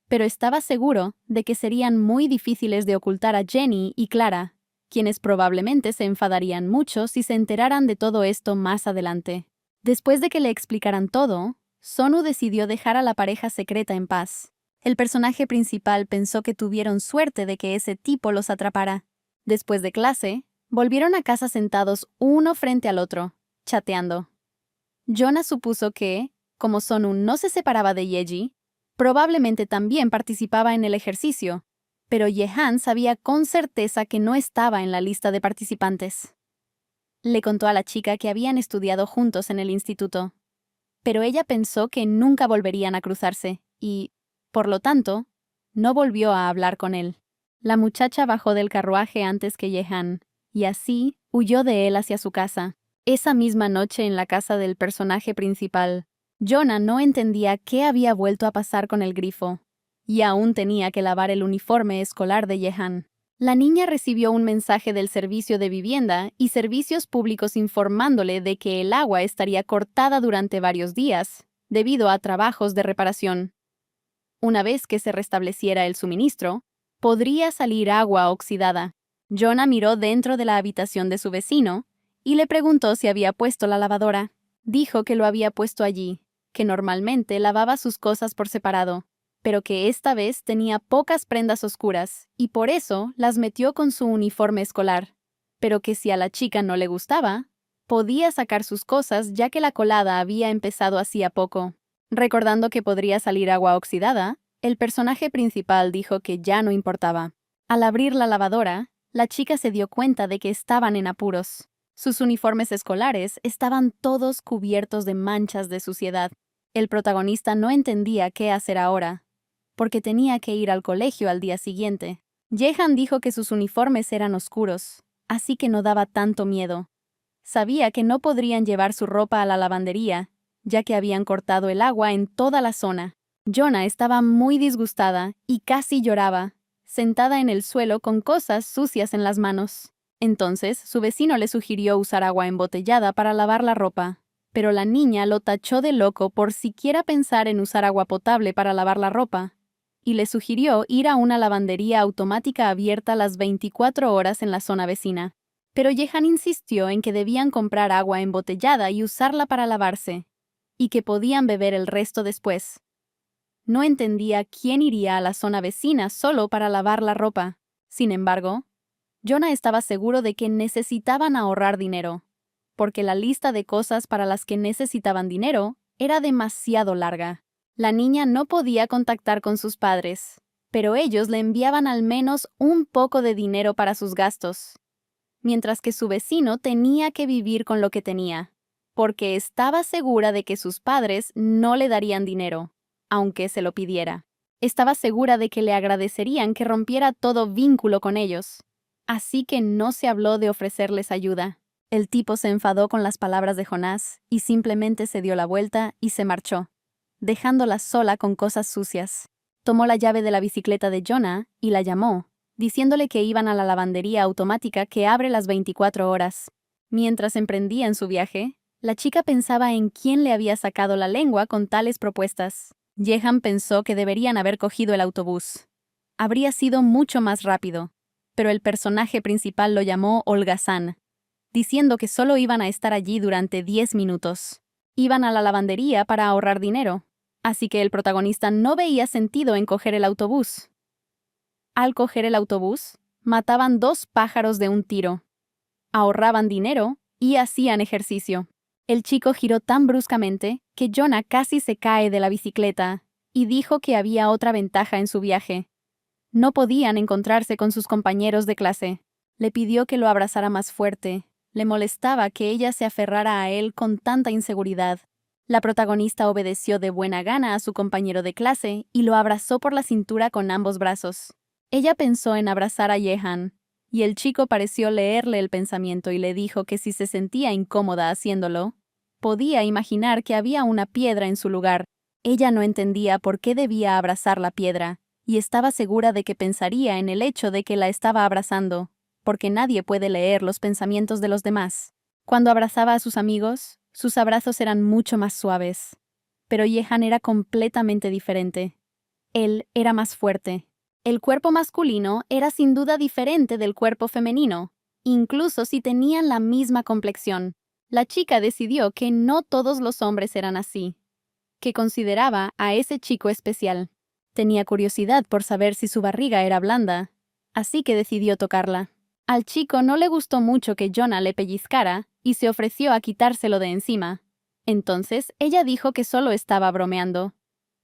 pero estaba seguro de que serían muy difíciles de ocultar a Jenny y Clara, quienes probablemente se enfadarían mucho si se enteraran de todo esto más adelante. Después de que le explicaran todo, Sonu decidió dejar a la pareja secreta en paz. El personaje principal pensó que tuvieron suerte de que ese tipo los atrapara. Después de clase, volvieron a casa sentados uno frente al otro, chateando. Jonah supuso que, como Sonun no se separaba de Yeji, probablemente también participaba en el ejercicio, pero Yehan sabía con certeza que no estaba en la lista de participantes. Le contó a la chica que habían estudiado juntos en el instituto, pero ella pensó que nunca volverían a cruzarse y, por lo tanto, no volvió a hablar con él. La muchacha bajó del carruaje antes que Yehan, y así huyó de él hacia su casa. Esa misma noche en la casa del personaje principal, Jonah no entendía qué había vuelto a pasar con el grifo, y aún tenía que lavar el uniforme escolar de Yehan. La niña recibió un mensaje del Servicio de Vivienda y Servicios Públicos informándole de que el agua estaría cortada durante varios días, debido a trabajos de reparación. Una vez que se restableciera el suministro, podría salir agua oxidada. Jonah miró dentro de la habitación de su vecino y le preguntó si había puesto la lavadora. Dijo que lo había puesto allí, que normalmente lavaba sus cosas por separado, pero que esta vez tenía pocas prendas oscuras y por eso las metió con su uniforme escolar, pero que si a la chica no le gustaba, podía sacar sus cosas ya que la colada había empezado hacía poco. Recordando que podría salir agua oxidada, el personaje principal dijo que ya no importaba. Al abrir la lavadora, la chica se dio cuenta de que estaban en apuros. Sus uniformes escolares estaban todos cubiertos de manchas de suciedad. El protagonista no entendía qué hacer ahora, porque tenía que ir al colegio al día siguiente. Yehan dijo que sus uniformes eran oscuros, así que no daba tanto miedo. Sabía que no podrían llevar su ropa a la lavandería, ya que habían cortado el agua en toda la zona. Jonah estaba muy disgustada y casi lloraba, sentada en el suelo con cosas sucias en las manos. Entonces, su vecino le sugirió usar agua embotellada para lavar la ropa, pero la niña lo tachó de loco por siquiera pensar en usar agua potable para lavar la ropa, y le sugirió ir a una lavandería automática abierta las 24 horas en la zona vecina. Pero Yehan insistió en que debían comprar agua embotellada y usarla para lavarse, y que podían beber el resto después. No entendía quién iría a la zona vecina solo para lavar la ropa. Sin embargo, Jonah estaba seguro de que necesitaban ahorrar dinero, porque la lista de cosas para las que necesitaban dinero era demasiado larga. La niña no podía contactar con sus padres, pero ellos le enviaban al menos un poco de dinero para sus gastos, mientras que su vecino tenía que vivir con lo que tenía, porque estaba segura de que sus padres no le darían dinero, aunque se lo pidiera. Estaba segura de que le agradecerían que rompiera todo vínculo con ellos, así que no se habló de ofrecerles ayuda. El tipo se enfadó con las palabras de Jonás y simplemente se dio la vuelta y se marchó, dejándola sola con cosas sucias. Tomó la llave de la bicicleta de Jonah y la llamó, diciéndole que iban a la lavandería automática que abre las 24 horas. Mientras emprendían su viaje, la chica pensaba en quién le había sacado la lengua con tales propuestas. Yehan pensó que deberían haber cogido el autobús. Habría sido mucho más rápido, pero el personaje principal lo llamó holgazán, diciendo que solo iban a estar allí durante 10 minutos. Iban a la lavandería para ahorrar dinero, así que el protagonista no veía sentido en coger el autobús. Al coger el autobús, mataban 2 pájaros de un tiro. Ahorraban dinero y hacían ejercicio. El chico giró tan bruscamente que Jonah casi se cae de la bicicleta y dijo que había otra ventaja en su viaje. No podían encontrarse con sus compañeros de clase. Le pidió que lo abrazara más fuerte. Le molestaba que ella se aferrara a él con tanta inseguridad. La protagonista obedeció de buena gana a su compañero de clase y lo abrazó por la cintura con ambos brazos. Ella pensó en abrazar a Yehan, y el chico pareció leerle el pensamiento y le dijo que si se sentía incómoda haciéndolo, podía imaginar que había una piedra en su lugar. Ella no entendía por qué debía abrazar la piedra, y estaba segura de que pensaría en el hecho de que la estaba abrazando, porque nadie puede leer los pensamientos de los demás. Cuando abrazaba a sus amigos, sus abrazos eran mucho más suaves. Pero Yehan era completamente diferente. Él era más fuerte. El cuerpo masculino era sin duda diferente del cuerpo femenino, incluso si tenían la misma complexión. La chica decidió que no todos los hombres eran así, que consideraba a ese chico especial. Tenía curiosidad por saber si su barriga era blanda, así que decidió tocarla. Al chico no le gustó mucho que Jonah le pellizcara y se ofreció a quitárselo de encima. Entonces ella dijo que solo estaba bromeando.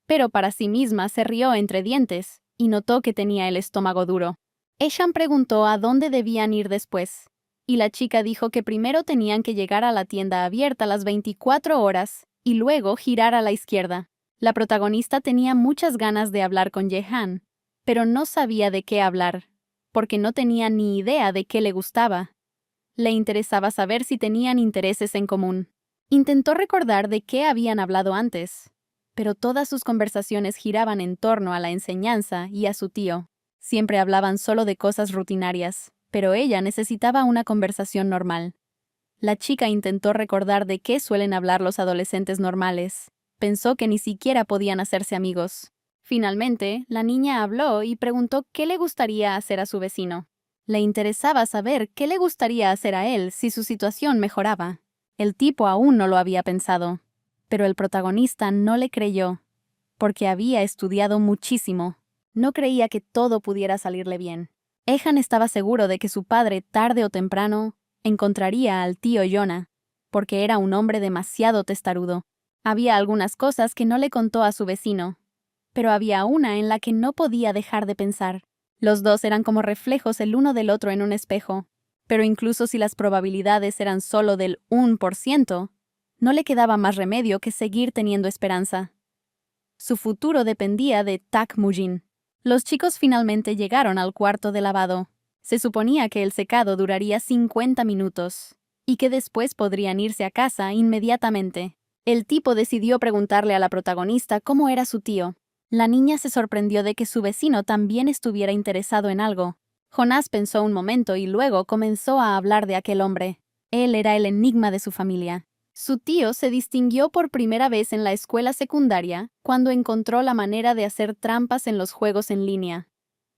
Pero para sí misma se rió entre dientes y notó que tenía el estómago duro. Eshan preguntó a dónde debían ir después, y la chica dijo que primero tenían que llegar a la tienda abierta las 24 horas y luego girar a la izquierda. La protagonista tenía muchas ganas de hablar con Jehan, pero no sabía de qué hablar, porque no tenía ni idea de qué le gustaba. Le interesaba saber si tenían intereses en común. Intentó recordar de qué habían hablado antes, pero todas sus conversaciones giraban en torno a la enseñanza y a su tío. Siempre hablaban solo de cosas rutinarias, pero ella necesitaba una conversación normal. La chica intentó recordar de qué suelen hablar los adolescentes normales. Pensó que ni siquiera podían hacerse amigos. Finalmente, la niña habló y preguntó qué le gustaría hacer a su vecino. Le interesaba saber qué le gustaría hacer a él si su situación mejoraba. El tipo aún no lo había pensado, pero el protagonista no le creyó, porque había estudiado muchísimo. No creía que todo pudiera salirle bien. Ehan estaba seguro de que su padre, tarde o temprano, encontraría al tío Jonah, porque era un hombre demasiado testarudo. Había algunas cosas que no le contó a su vecino, pero había una en la que no podía dejar de pensar. Los dos eran como reflejos el uno del otro en un espejo, pero incluso si las probabilidades eran solo del 1%, no le quedaba más remedio que seguir teniendo esperanza. Su futuro dependía de Tak Mujin. Los chicos finalmente llegaron al cuarto de lavado. Se suponía que el secado duraría 50 minutos y que después podrían irse a casa inmediatamente. El tipo decidió preguntarle a la protagonista cómo era su tío. La niña se sorprendió de que su vecino también estuviera interesado en algo. Jonás pensó un momento y luego comenzó a hablar de aquel hombre. Él era el enigma de su familia. Su tío se distinguió por primera vez en la escuela secundaria cuando encontró la manera de hacer trampas en los juegos en línea.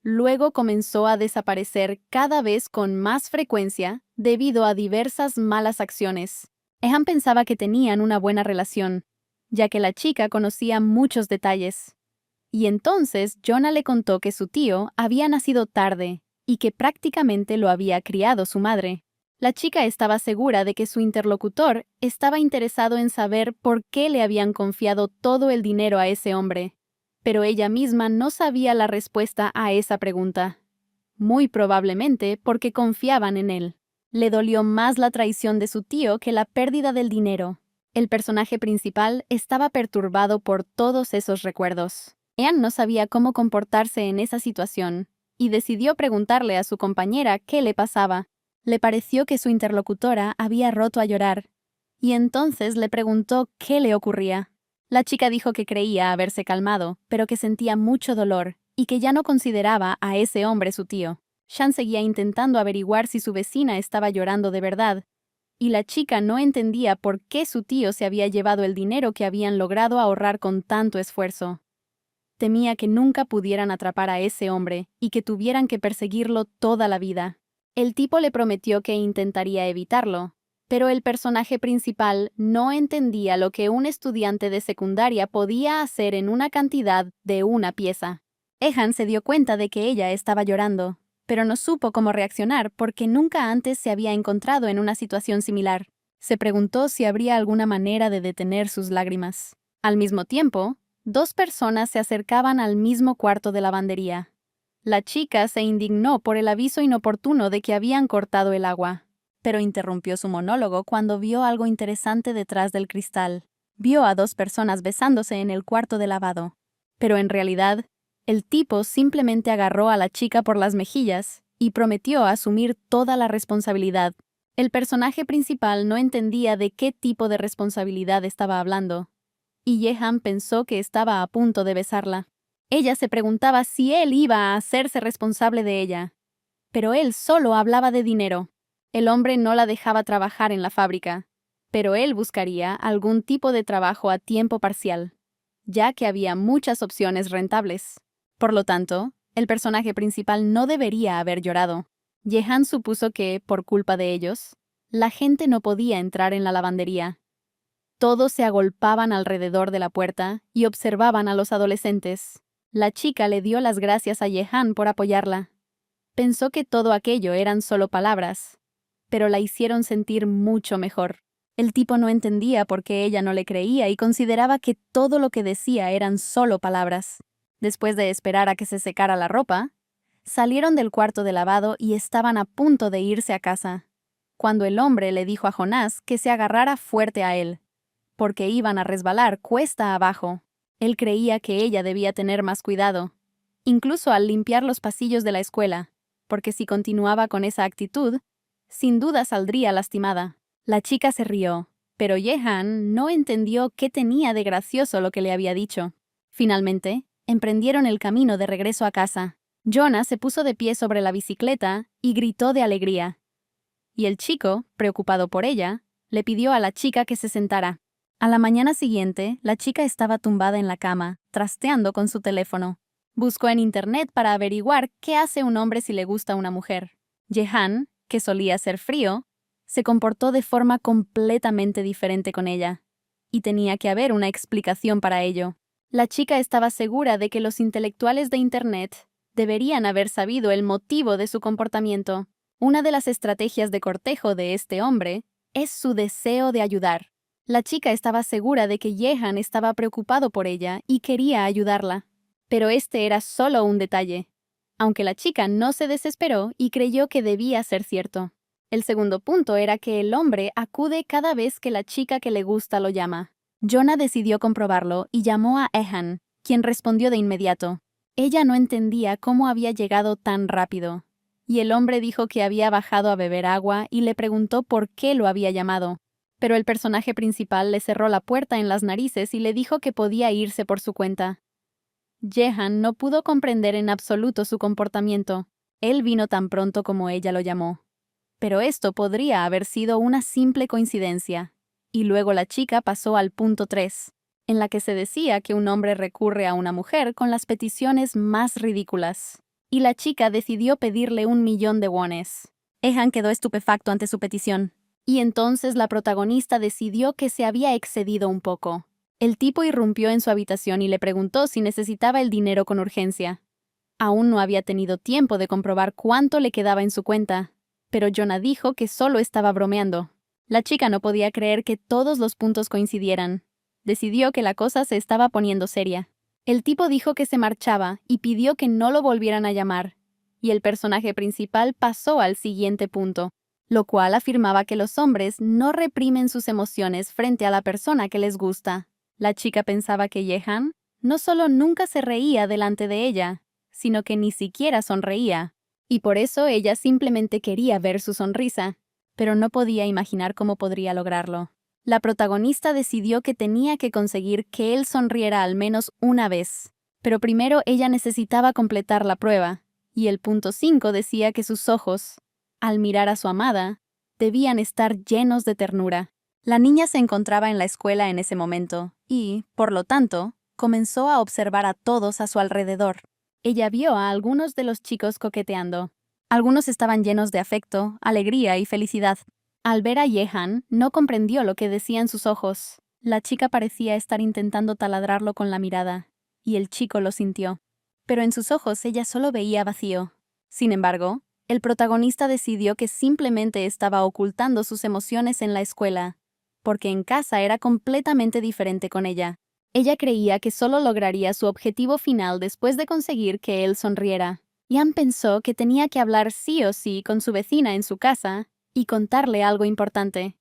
Luego comenzó a desaparecer cada vez con más frecuencia debido a diversas malas acciones. Ehan pensaba que tenían una buena relación, ya que la chica conocía muchos detalles. Y entonces Jonah le contó que su tío había nacido tarde y que prácticamente lo había criado su madre. La chica estaba segura de que su interlocutor estaba interesado en saber por qué le habían confiado todo el dinero a ese hombre, pero ella misma no sabía la respuesta a esa pregunta. Muy probablemente porque confiaban en él. Le dolió más la traición de su tío que la pérdida del dinero. El personaje principal estaba perturbado por todos esos recuerdos. Ean no sabía cómo comportarse en esa situación, y decidió preguntarle a su compañera qué le pasaba. Le pareció que su interlocutora había roto a llorar, y entonces le preguntó qué le ocurría. La chica dijo que creía haberse calmado, pero que sentía mucho dolor, y que ya no consideraba a ese hombre su tío. Shan seguía intentando averiguar si su vecina estaba llorando de verdad, y la chica no entendía por qué su tío se había llevado el dinero que habían logrado ahorrar con tanto esfuerzo. Temía que nunca pudieran atrapar a ese hombre y que tuvieran que perseguirlo toda la vida. El tipo le prometió que intentaría evitarlo, pero el personaje principal no entendía lo que un estudiante de secundaria podía hacer en una cantidad de una pieza. Ehan se dio cuenta de que ella estaba llorando, pero no supo cómo reaccionar porque nunca antes se había encontrado en una situación similar. Se preguntó si habría alguna manera de detener sus lágrimas. Al mismo tiempo, dos personas se acercaban al mismo cuarto de lavandería. La chica se indignó por el aviso inoportuno de que habían cortado el agua, pero interrumpió su monólogo cuando vio algo interesante detrás del cristal. Vio a dos personas besándose en el cuarto de lavado, pero en realidad, el tipo simplemente agarró a la chica por las mejillas y prometió asumir toda la responsabilidad. El personaje principal no entendía de qué tipo de responsabilidad estaba hablando, y Jehan pensó que estaba a punto de besarla. Ella se preguntaba si él iba a hacerse responsable de ella, pero él solo hablaba de dinero. El hombre no la dejaba trabajar en la fábrica, pero él buscaría algún tipo de trabajo a tiempo parcial, ya que había muchas opciones rentables. Por lo tanto, el personaje principal no debería haber llorado. Jehan supuso que, por culpa de ellos, la gente no podía entrar en la lavandería. Todos se agolpaban alrededor de la puerta y observaban a los adolescentes. La chica le dio las gracias a Jehan por apoyarla. Pensó que todo aquello eran solo palabras, pero la hicieron sentir mucho mejor. El tipo no entendía por qué ella no le creía y consideraba que todo lo que decía eran solo palabras. Después de esperar a que se secara la ropa, salieron del cuarto de lavado y estaban a punto de irse a casa, cuando el hombre le dijo a Jonás que se agarrara fuerte a él, porque iban a resbalar cuesta abajo. Él creía que ella debía tener más cuidado, incluso al limpiar los pasillos de la escuela, porque si continuaba con esa actitud, sin duda saldría lastimada. La chica se rió, pero Jehan no entendió qué tenía de gracioso lo que le había dicho. Finalmente, emprendieron el camino de regreso a casa. Jonah se puso de pie sobre la bicicleta y gritó de alegría. Y el chico, preocupado por ella, le pidió a la chica que se sentara. A la mañana siguiente, la chica estaba tumbada en la cama, trasteando con su teléfono. Buscó en internet para averiguar qué hace un hombre si le gusta una mujer. Jehan, que solía ser frío, se comportó de forma completamente diferente con ella, y tenía que haber una explicación para ello. La chica estaba segura de que los intelectuales de internet deberían haber sabido el motivo de su comportamiento. Una de las estrategias de cortejo de este hombre es su deseo de ayudar. La chica estaba segura de que Jehan estaba preocupado por ella y quería ayudarla. Pero este era solo un detalle, aunque la chica no se desesperó y creyó que debía ser cierto. El segundo punto era que el hombre acude cada vez que la chica que le gusta lo llama. Jonah decidió comprobarlo y llamó a Jehan, quien respondió de inmediato. Ella no entendía cómo había llegado tan rápido, y el hombre dijo que había bajado a beber agua y le preguntó por qué lo había llamado. Pero el personaje principal le cerró la puerta en las narices y le dijo que podía irse por su cuenta. Jehan no pudo comprender en absoluto su comportamiento. Él vino tan pronto como ella lo llamó. Pero esto podría haber sido una simple coincidencia. Y luego la chica pasó al punto 3, en la que se decía que un hombre recurre a una mujer con las peticiones más ridículas. Y la chica decidió pedirle 1.000.000 de wones. Jehan quedó estupefacto ante su petición. Y entonces la protagonista decidió que se había excedido un poco. El tipo irrumpió en su habitación y le preguntó si necesitaba el dinero con urgencia. Aún no había tenido tiempo de comprobar cuánto le quedaba en su cuenta, pero Jonah dijo que solo estaba bromeando. La chica no podía creer que todos los puntos coincidieran. Decidió que la cosa se estaba poniendo seria. El tipo dijo que se marchaba y pidió que no lo volvieran a llamar, y el personaje principal pasó al siguiente punto, lo cual afirmaba que los hombres no reprimen sus emociones frente a la persona que les gusta. La chica pensaba que Jehan no solo nunca se reía delante de ella, sino que ni siquiera sonreía, y por eso ella simplemente quería ver su sonrisa, pero no podía imaginar cómo podría lograrlo. La protagonista decidió que tenía que conseguir que él sonriera al menos una vez, pero primero ella necesitaba completar la prueba, y el punto 5 decía que sus ojos, al mirar a su amada, debían estar llenos de ternura. La niña se encontraba en la escuela en ese momento y, por lo tanto, comenzó a observar a todos a su alrededor. Ella vio a algunos de los chicos coqueteando. Algunos estaban llenos de afecto, alegría y felicidad. Al ver a Jehan, no comprendió lo que decían sus ojos. La chica parecía estar intentando taladrarlo con la mirada, y el chico lo sintió. Pero en sus ojos ella solo veía vacío. Sin embargo, el protagonista decidió que simplemente estaba ocultando sus emociones en la escuela, porque en casa era completamente diferente con ella. Ella creía que solo lograría su objetivo final después de conseguir que él sonriera. Ian pensó que tenía que hablar sí o sí con su vecina en su casa y contarle algo importante.